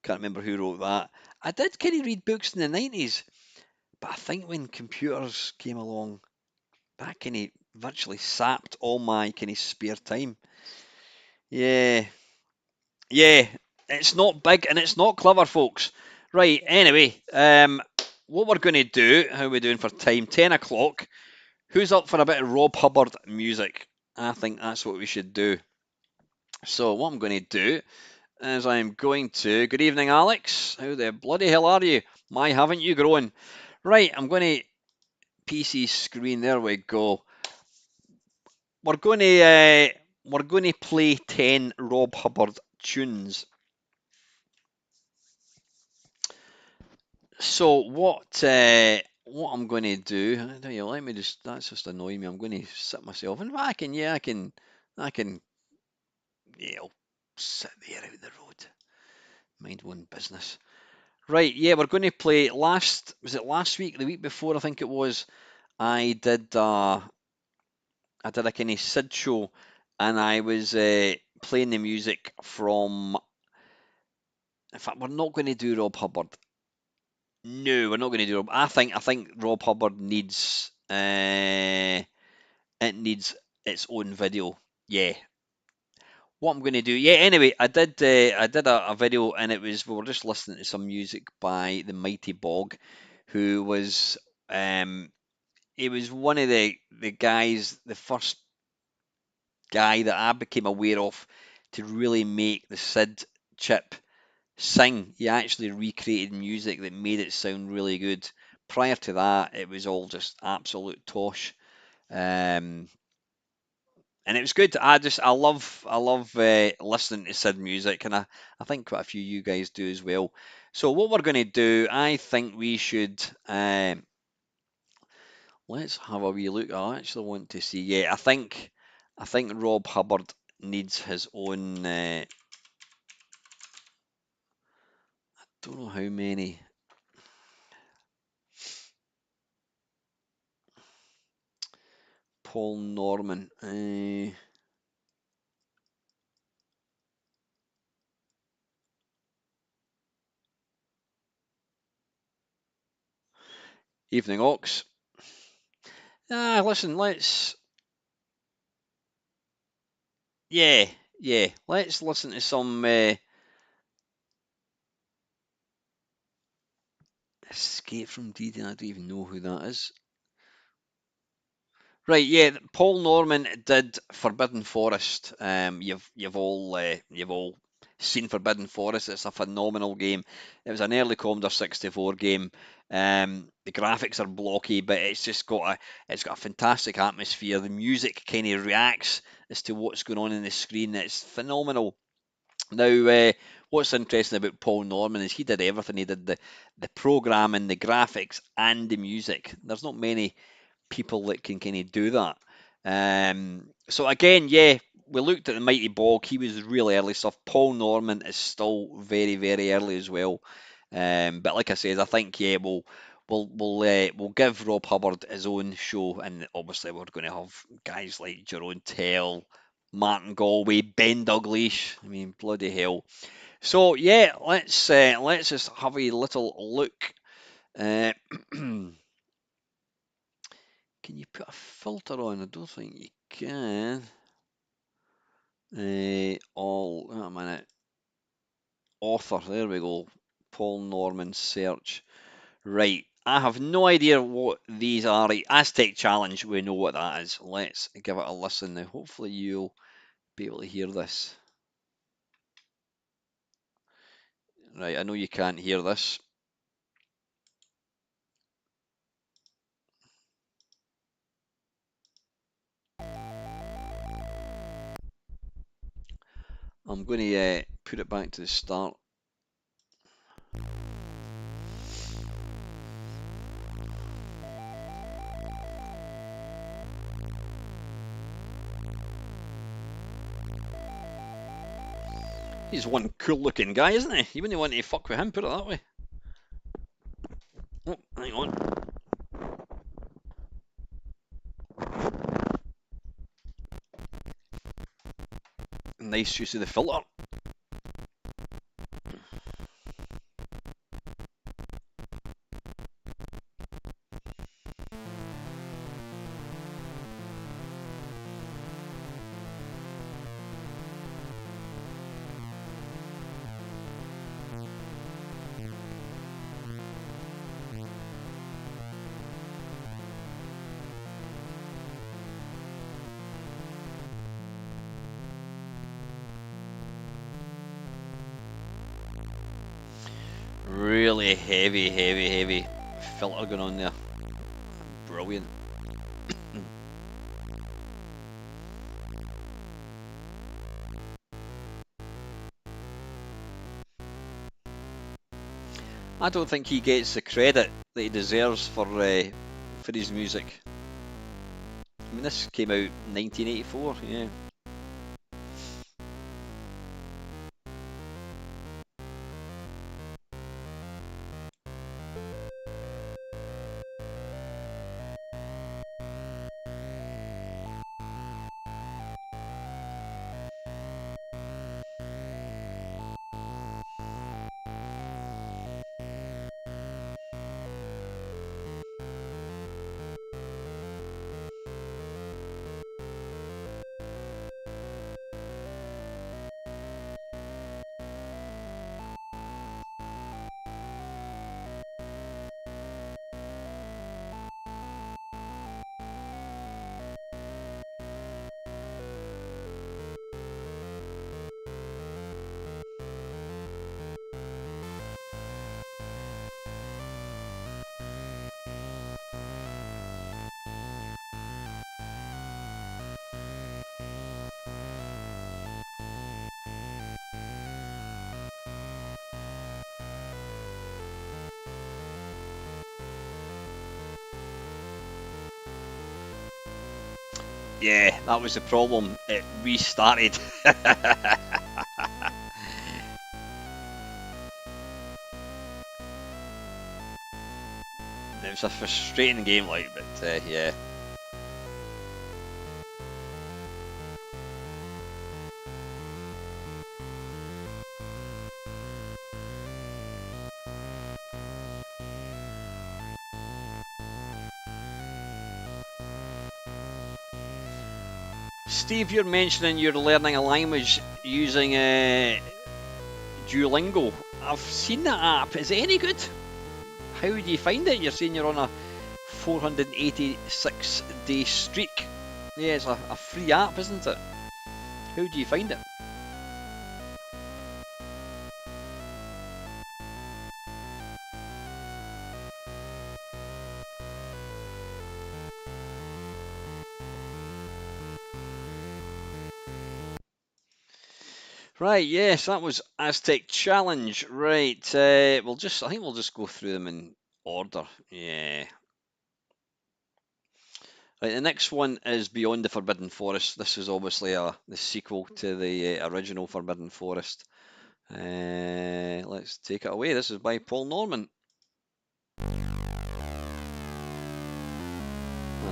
A: Can't remember who wrote that. I did kind of read books in the 90s, but I think when computers came along, that kind of virtually sapped all my kind of spare time. Yeah, yeah, it's not big and it's not clever, folks. Right, anyway, what we're going to do, how are we doing for time? 10 o'clock. Who's up for a bit of Rob Hubbard music? I think that's what we should do. So, what I'm going to do is I'm going to. Good evening, Alex. How the bloody hell are you? My, haven't you grown? Right, I'm going to. PC screen, there we go. We're going to. We're going to play 10 Rob Hubbard tunes. So what I'm going to do? I don't know, let me just. That's just annoying me. I'm going to sit myself, and I can. Yeah, I can. Yeah, I'll sit there out the road. Mind one business. Right, yeah, we're going to play was it last week, the week before, I think it was. I did I did a kind of Sid show, and I was playing the music from. In fact, we're not going to do Rob Hubbard. No, we're not going to do Rob. I think Rob Hubbard needs it needs its own video. Yeah. What I'm going to do, yeah. Anyway, I did a video, and it was we were just listening to some music by the Mighty Bog, who was he was one of the guys, the first guy that I became aware of to really make the Sid chip sing. He actually recreated music that made it sound really good. Prior to that, it was all just absolute tosh. Um, and it was good. I love listening to Sid music, and I think quite a few of you guys do as well. So what we're going to do, I think we should let's have a wee look. I actually want to see. Yeah, I think Rob Hubbard needs his own. Don't know how many. Paul Norman. Evening Ox. Listen, yeah, yeah, let's listen to some Escape from D-Day. I don't even know who that is. Right, yeah, Paul Norman did Forbidden Forest. You've all seen Forbidden Forest. It's a phenomenal game. It was an early Commodore 64 game. The graphics are blocky, but it's got a fantastic atmosphere. The music kind of reacts as to what's going on in the screen. It's phenomenal. Now, what's interesting about Paul Norman is he did everything. He did the programming, the graphics, and the music. There's not many people that can kind of do that. So again, yeah, we looked at the Mighty Bog. He was really early stuff. Paul Norman is still very, very early as well. But like I said, I think yeah, we'll give Rob Hubbard his own show, and obviously we're going to have guys like Jerome Tell, Martin Galway, Ben Dalglish. I mean, bloody hell. So yeah, let's just have a little look. Uh, Can you put a filter on? I don't think you can. Wait a minute. Author, there we go. Paul Norman search. Right. I have no idea what these are. Aztec Challenge, we know what that is. Let's give it a listen now. Hopefully you'll be able to hear this. Right, I know you can't hear this. I'm going to put it back to the start. He's one cool looking guy, isn't he? You wouldn't want to fuck with him, put it that way. Oh, hang on. Nice use of the filter. Really heavy, heavy, heavy filter going on there. Brilliant. I don't think he gets the credit that he deserves for his music. I mean, this came out in 1984, yeah. Yeah, that was the problem. It restarted. It was a frustrating game, like, but yeah. Steve, you're mentioning you're learning a language using Duolingo. I've seen that app. Is it any good? How do you find it? You're saying you're on a 486-day streak. Yeah, it's a free app, isn't it? How do you find it? Right, yes, that was Aztec Challenge. Right, I think we'll just go through them in order. Yeah. Right, the next one is Beyond the Forbidden Forest. This is obviously the sequel to the original Forbidden Forest. Let's take it away. This is by Paul Norman. Oh,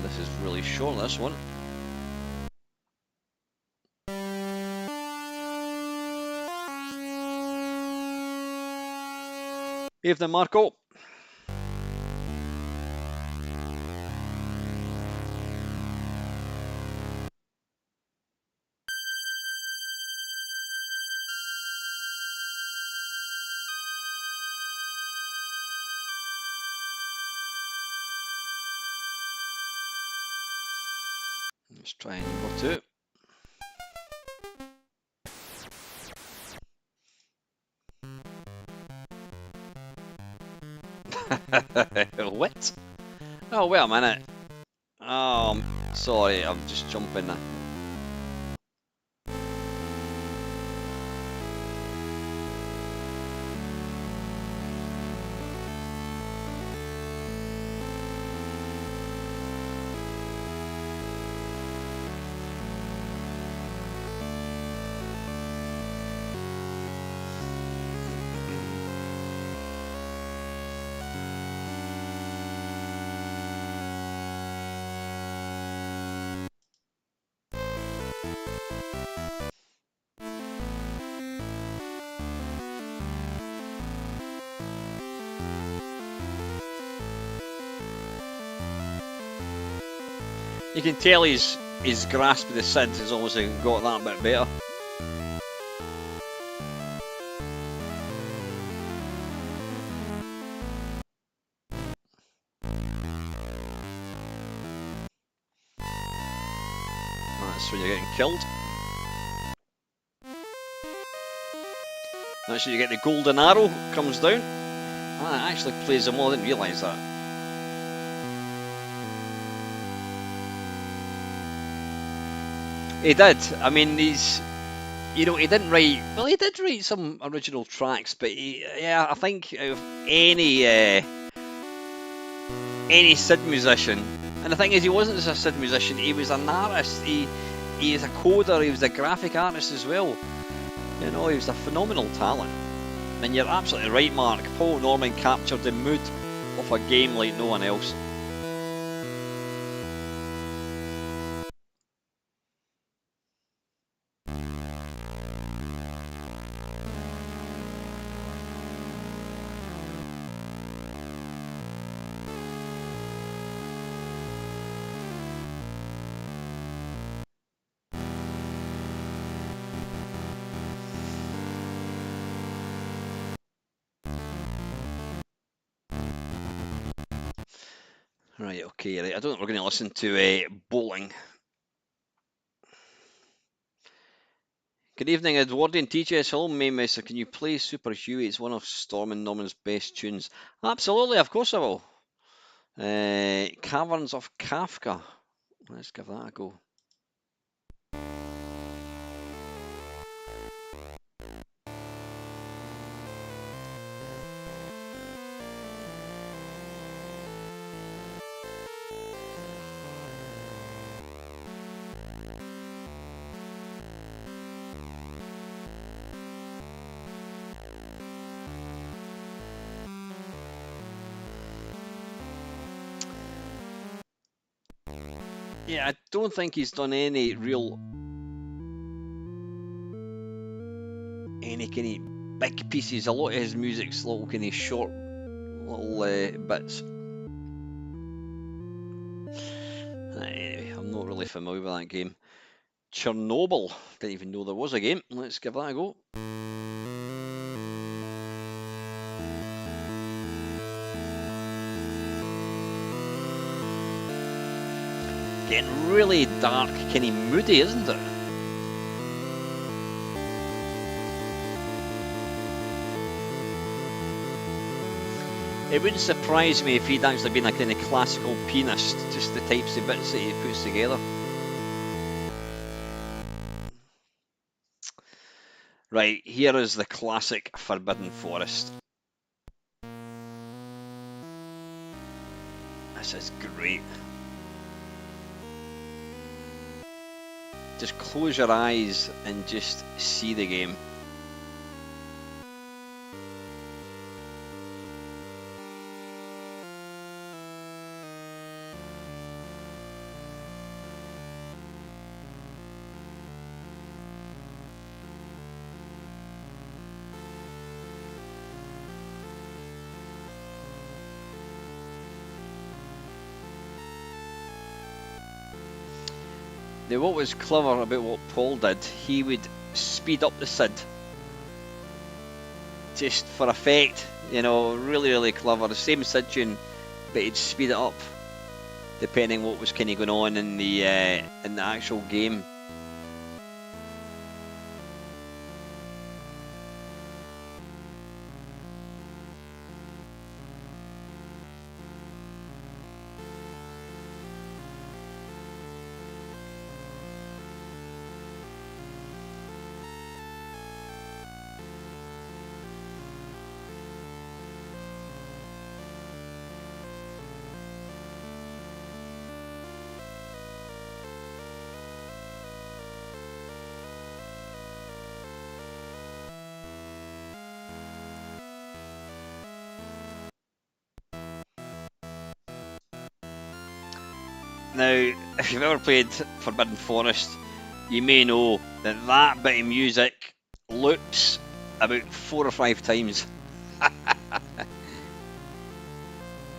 A: this is really short, this one. Evening, Marco. Let's try number two. What? Oh, wait a minute. Oh, sorry, I'm just jumping. You can tell his grasp of the synth has obviously got that bit better. That's when you're getting killed. That's when you get the golden arrow comes down. Ah, it actually plays them all. I didn't realise that. He did. I mean, he didn't write. Well, he did write some original tracks, but yeah, I think of any Sid musician, and the thing is, he wasn't just a Sid musician. He was an artist. He is a coder. He was a graphic artist as well. You know, he was a phenomenal talent. And you're absolutely right, Mark. Paul Norman captured the mood of a game like no one else. Right, okay, right. I don't think we're going to listen to Bowling. Good evening, Edwardian TJS. Hello, Maymaster. Can you play Super Huey? It's one of Storm and Norman's best tunes. Absolutely, of course I will. Caverns of Kafka. Let's give that a go. Yeah, I don't think he's done any kind of big pieces. A lot of his music's little kind of short little bits. Anyway, I'm not really familiar with that game. Chernobyl. Didn't even know there was a game. Let's give that a go. Getting really dark, kind of moody, isn't it? It wouldn't surprise me if he'd actually been a kind of classical pianist, just the types of bits that he puts together. Right, here is the classic Forbidden Forest. This is great. Just close your eyes and just see the game. Now, what was clever about what Paul did, he would speed up the SID just for effect, you know, really, really clever. The same SID tune, but he'd speed it up depending what was kind of going on in the actual game. Now, if you've ever played Forbidden Forest, you may know that that bit of music loops about 4 or 5 times.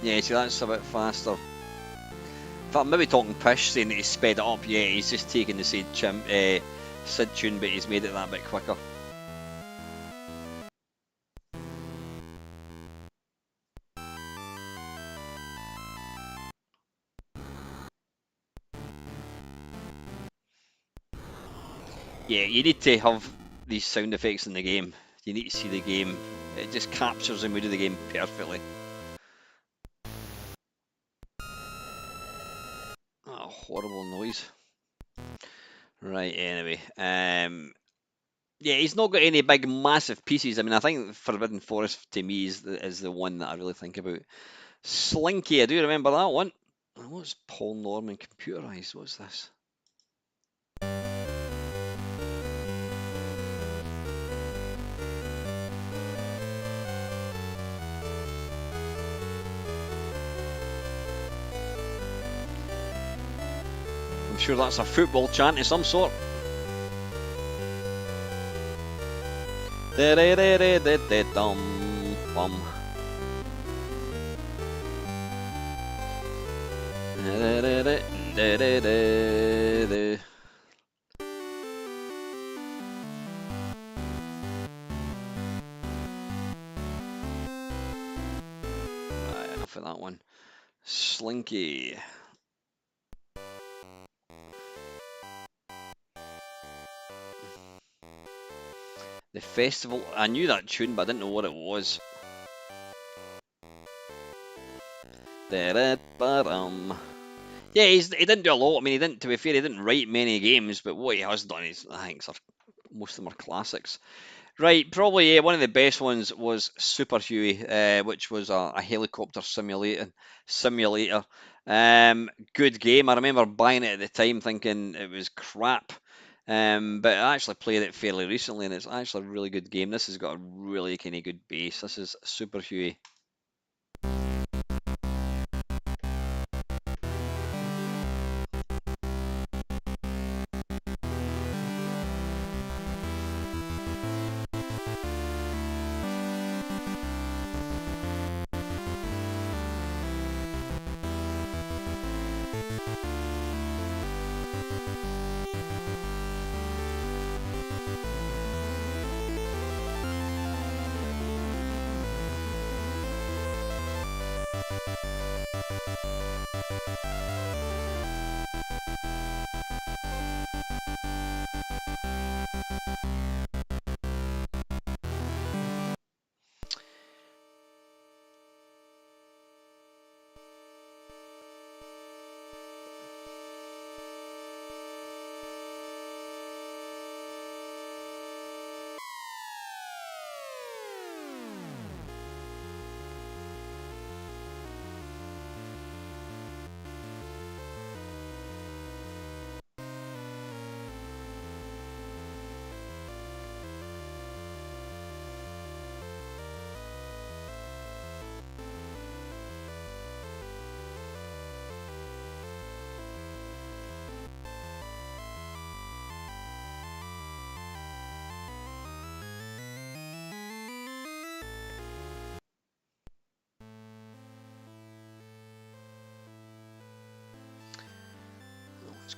A: Yeah, see, that's a bit faster. In fact, I'm maybe talking pish, saying that he's sped it up. Yeah, he's just taken the SID tune, but he's made it that bit quicker. Yeah, you need to have these sound effects in the game. You need to see the game. It just captures the mood of the game perfectly. Oh, horrible noise. Right, anyway. Yeah, he's not got any big, massive pieces. I mean, I think Forbidden Forest to me is the one that I really think about. Slinky, I do remember that one. What's Paul Norman computerized? What's this? I'm sure that's a football chant of some sort. Dum. Right, enough of that one. Slinky. The festival. I knew that tune, but I didn't know what it was. Yeah, he didn't do a lot. I mean, he didn't. To be fair, he didn't write many games, but what he has done is, I think, most of them are classics. Right, probably yeah, one of the best ones was Super Huey, which was a helicopter simulator. Good game. I remember buying it at the time, thinking it was crap. But I actually played it fairly recently, and it's actually a really good game. This has got a really kind of good base. This is Super Huey.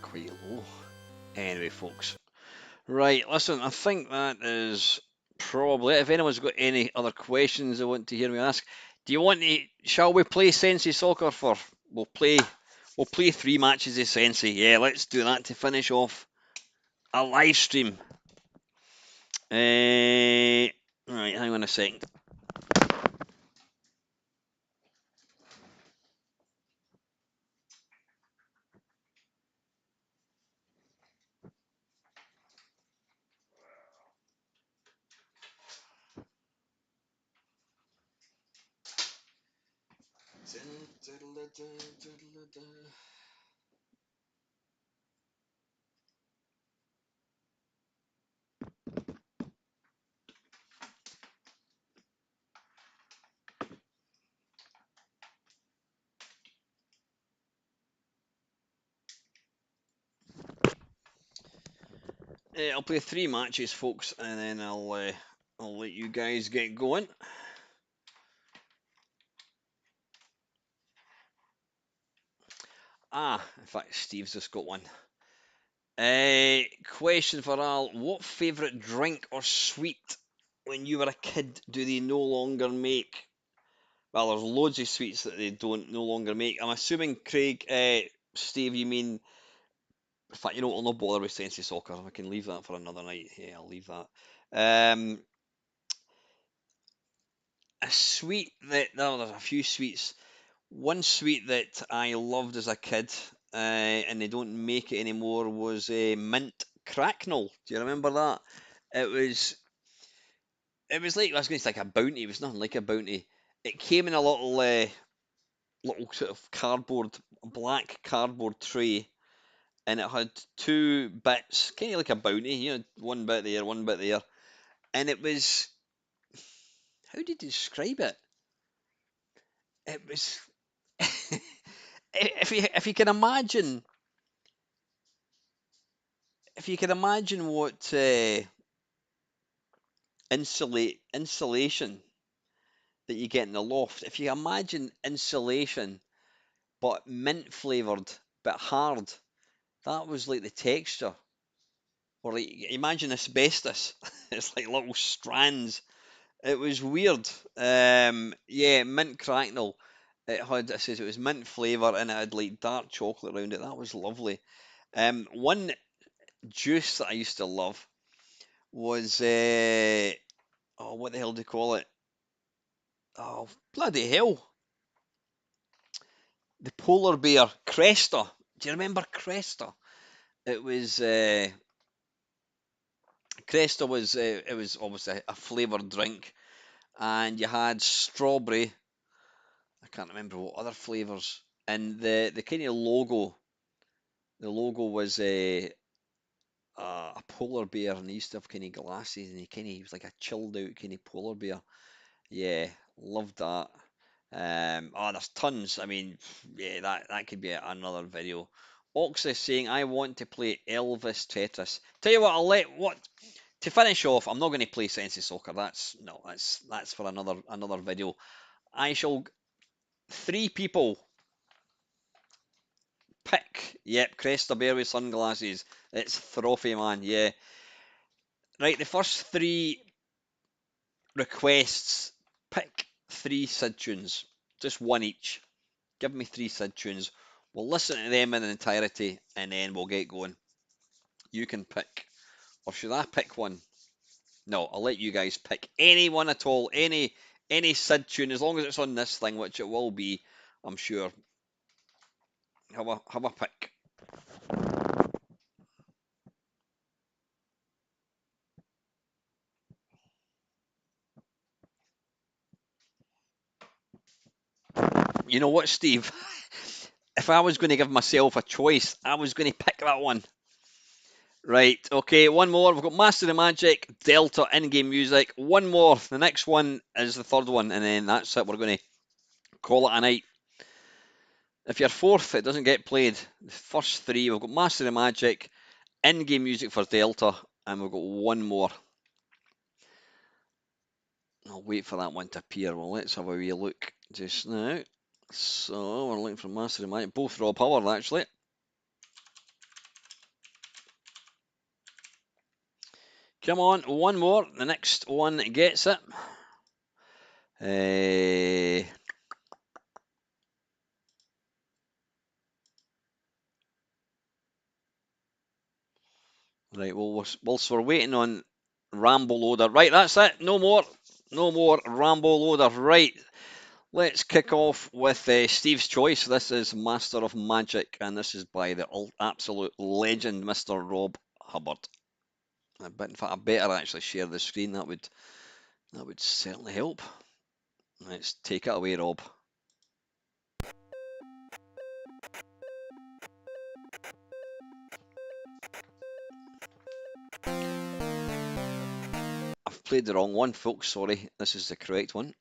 A: quite low. Anyway, folks. Right, listen, I think that is probably it. If anyone's got any other questions they want to hear me ask, do you want to, shall we play Sensi Soccer for, we'll play 3 matches of Sensi. Yeah, let's do that to finish off a live stream. Right, hang on a second. I'll play 3 matches, folks, and then I'll let you guys get going. In fact, Steve's just got one. Question for Al: what favourite drink or sweet when you were a kid do they no longer make? Well, there's loads of sweets that they don't no longer make. I'm assuming, Craig, Steve, you mean? In fact, you know, I'll not bother with Sensi Soccer. I can leave that for another night. Yeah, I'll leave that. A sweet that no, there's a few sweets. One sweet that I loved as a kid, and they don't make it anymore, was mint cracknel. Do you remember that? It was it was like, I was going to say like a bounty. It was nothing like a bounty. It came in a little sort of black cardboard tray, and it had 2 bits, kind of like a bounty. You know, one bit there, one bit there, and it was, how did you describe it? It was if you can imagine, what insulation that you get in the loft. If you imagine insulation but mint flavored but hard, that was like the texture. Or like, imagine asbestos. It's like little strands. It was weird. Yeah, mint cracknel. I says it was mint flavour and it had like dark chocolate around it. That was lovely. One juice that I used to love was oh, what the hell do you call it? Oh, bloody hell! The polar bear Cresta. Do you remember Cresta? It was Cresta was it was obviously a flavoured drink, and you had strawberry. I can't remember what other flavours. And the kind of logo, the logo was a polar bear, and he used to have kind of glasses, and he was like a chilled out kind of polar bear. Yeah, loved that. Oh, there's tons. I mean, yeah, that could be another video. Ox is saying, I want to play Elvis Tetris. Tell you what, to finish off. I'm not going to play Sensi Soccer. That's for another video. I shall 3 people pick. Yep, Cresta Bear with sunglasses. It's Trophy Man. Yeah, right. The first 3 requests, pick 3 Sid tunes, just one each. Give me 3 Sid tunes. We'll listen to them in entirety, and then we'll get going. You can pick, or should I pick one? No, I'll let you guys pick any one at all, any Sid tune, as long as it's on this thing, which it will be, I'm sure. Have a pick. You know what, Steve? If I was going to give myself a choice, I was going to pick that one. Right, okay, one more. We've got Master of the Magic, Delta, in-game music. One more. The next one is the third one, and then that's it. We're going to call it a night. If you're fourth, it doesn't get played. The first 3, we've got Master of the Magic, in-game music for Delta, and we've got one more. I'll wait for that one to appear. Well, let's have a wee look just now. So, we're looking for Master of the Magic. Both Rob Howard, actually. Come on, one more. The next one gets it. Right, well, whilst we're waiting on Rambo Loader. Right, that's it. No more. No more Rambo Loader. Right, let's kick off with Steve's choice. This is Master of Magic, and this is by the absolute legend, Mr. Rob Hubbard. In fact, I better actually share the screen. That would certainly help. Let's take it away, Rob. I've played the wrong one, folks. Sorry. This is the correct one.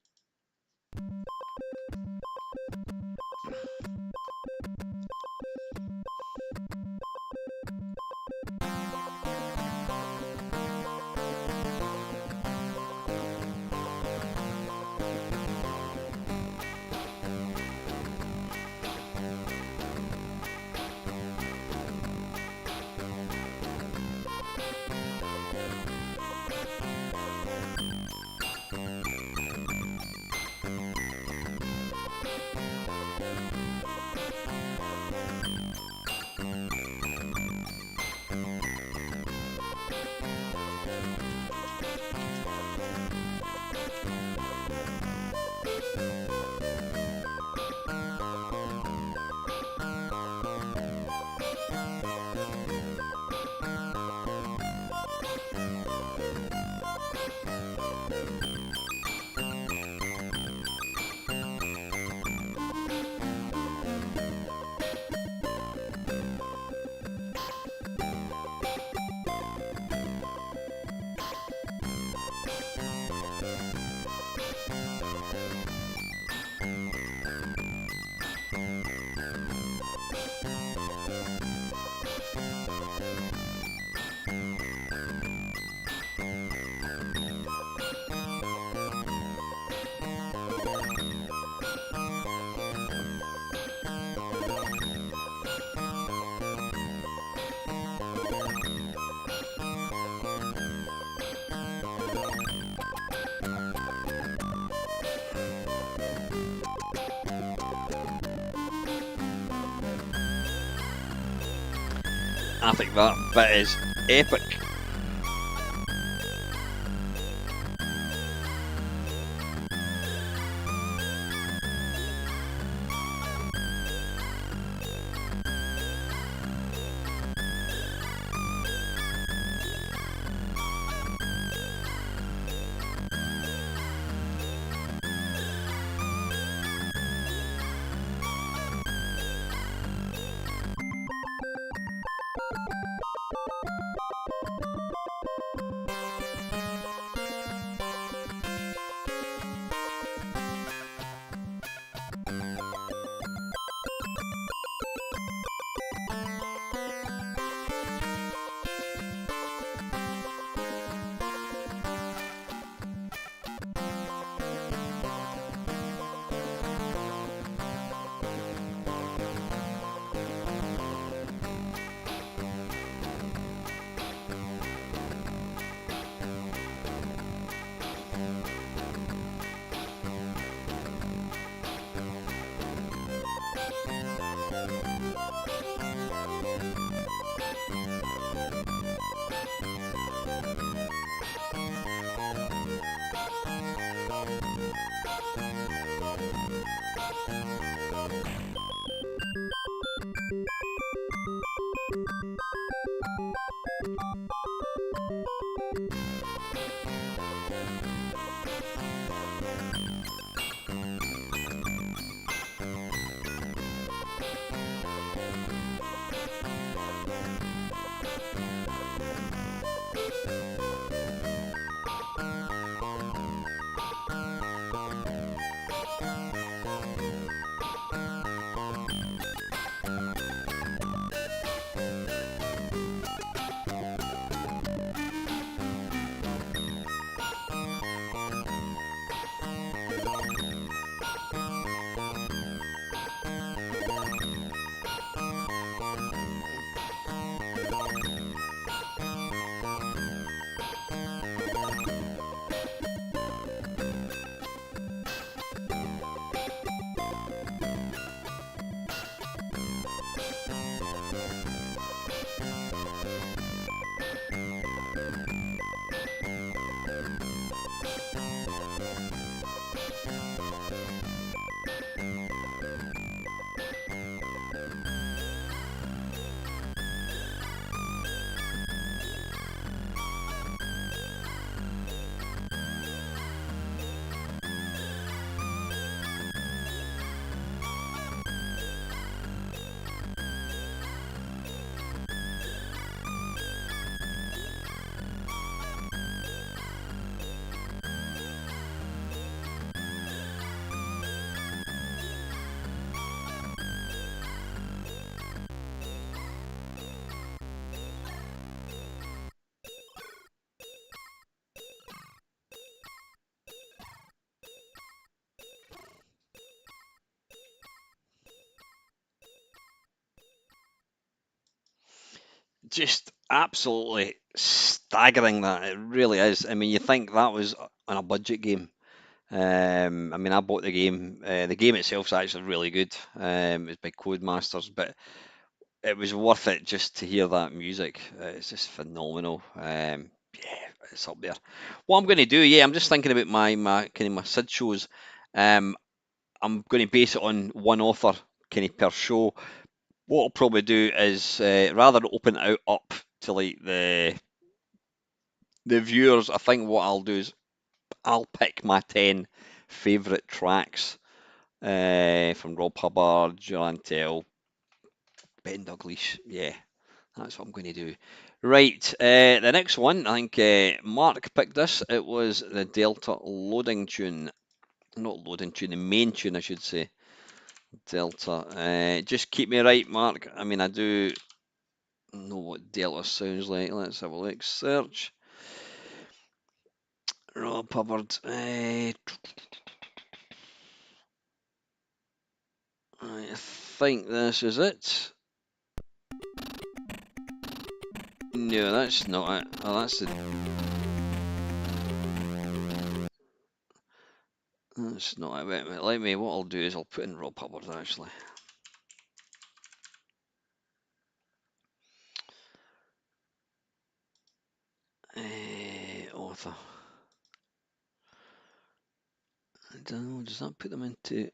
A: I think that bit is epic. just absolutely staggering that it really is. I mean, you think that was on a budget game. I mean, I bought the game. The game itself is actually really good. It's by Codemasters, but it was worth it just to hear that music. It's just phenomenal. Yeah, it's up there. What I'm going to do, yeah, I'm just thinking about my kind of my SID shows. Um, I'm going to base it on one author kind of per show. What I'll probably do is rather than open it out up to like the viewers, I think what I'll do is I'll pick my 10 favourite tracks from Rob Hubbard, Joan Tell, Ben Douglas. Yeah, that's what I'm going to do. Right, the next one, I think Mark picked this. It was the Delta loading tune. Not loading tune, the main tune, I should say. Delta. Just keep me right, Mark. I mean, I do know what Delta sounds like. Let's have a look. Search. Rob Hubbard. I think this is it. No, that's not it. Oh, that's the. That's not it. Wait, let me. What I'll do is I'll put in Rob Hubbard actually. Author. I don't know. Does that put them into?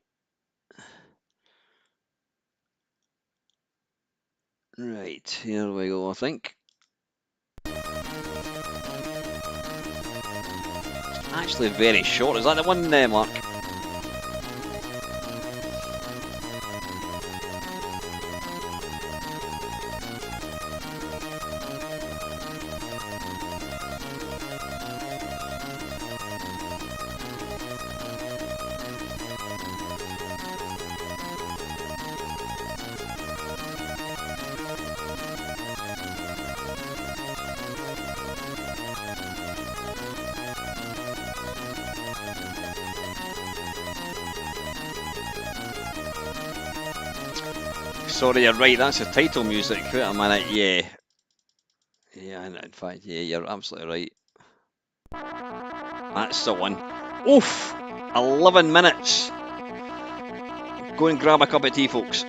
A: Right, here we go. I think. Actually, very short. Is that the one, Mark? Sorry, you're right. That's the title music. Wait a minute. Yeah. Yeah, in fact, yeah, you're absolutely right. That's the one. Oof! 11 minutes. Go and grab a cup of tea, folks.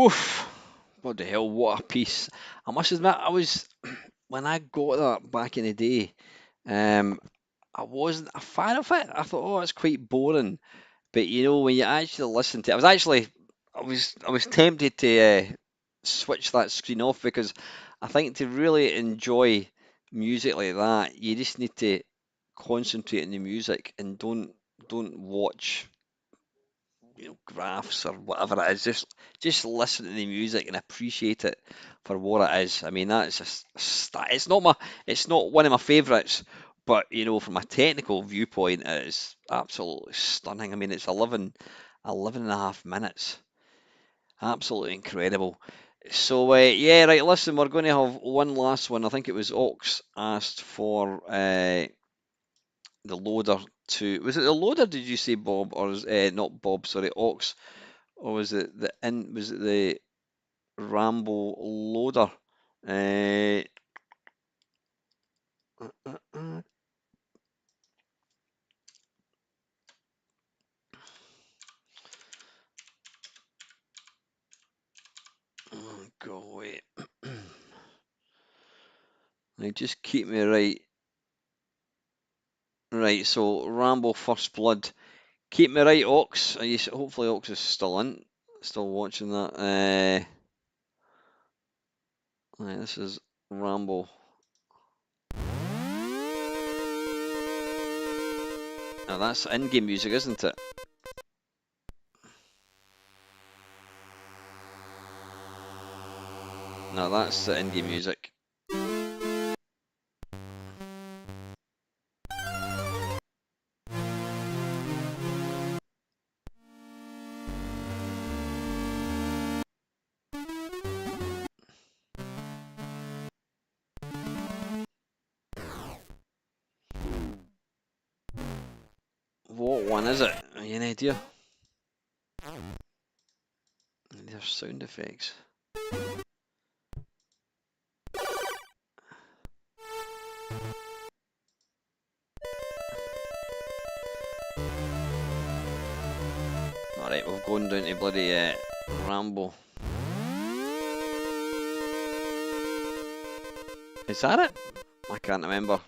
A: Oof. What the hell? What a piece. I must admit, I was when I got that back in the day. Um, I wasn't a fan of it. I thought, oh, it's quite boring. But when you actually listen to it, I was tempted to switch that screen off because I think to really enjoy music like that, you just need to concentrate on the music and don't watch graphs or whatever it is. Just listen to the music and appreciate it for what it is. I mean, that's just it's not one of my favourites, but from a technical viewpoint, it is absolutely stunning. I mean, it's 11 and a half minutes. Absolutely incredible. So yeah, right. Listen, we're going to have one last one. I think it was Ox asked for the loader to. Was it the loader? Did you say Bob or not Bob? Sorry, Ox. Or was it the Rambo loader? Uh, uh. Oh, go away. Now just keep me right. Right, so Rambo First Blood. Keep me right, Ox. Hopefully Ox is still watching that. Right, this is Rambo. Now that's in-game music, isn't it? No, that's the in-game music. What one is it? Have you any idea? There's sound effects. Alright, we've gone down to bloody Rambo. Is that it? I can't remember.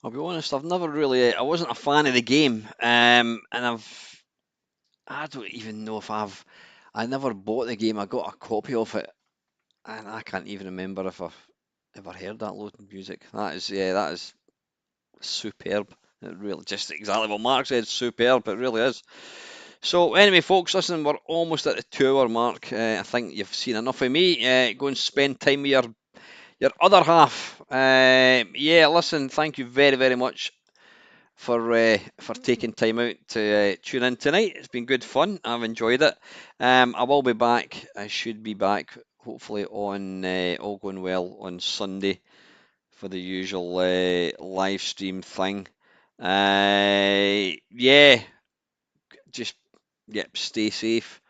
A: I'll be honest, I've never really, I wasn't a fan of the game, and I don't even know if I never bought the game. I got a copy of it, and I can't even remember if I've ever heard that loading music. That is, yeah, that is superb. It really, just exactly what Mark said, superb. It really is. So anyway, folks, listen, we're almost at the 2 hour mark. I think you've seen enough of me. Go and spend time with your other half. Yeah, listen, thank you very, very much for taking time out to tune in tonight. It's been good fun. I've enjoyed it. I will be back. I should be back hopefully on all going well on Sunday for the usual live stream thing. Yeah, just stay safe.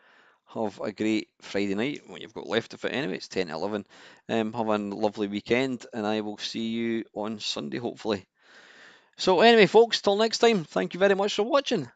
A: Have a great Friday night. What you've got left of it anyway. It's 10 to 11. Have a lovely weekend, and I will see you on Sunday hopefully. So anyway, folks, till next time. Thank you very much for watching.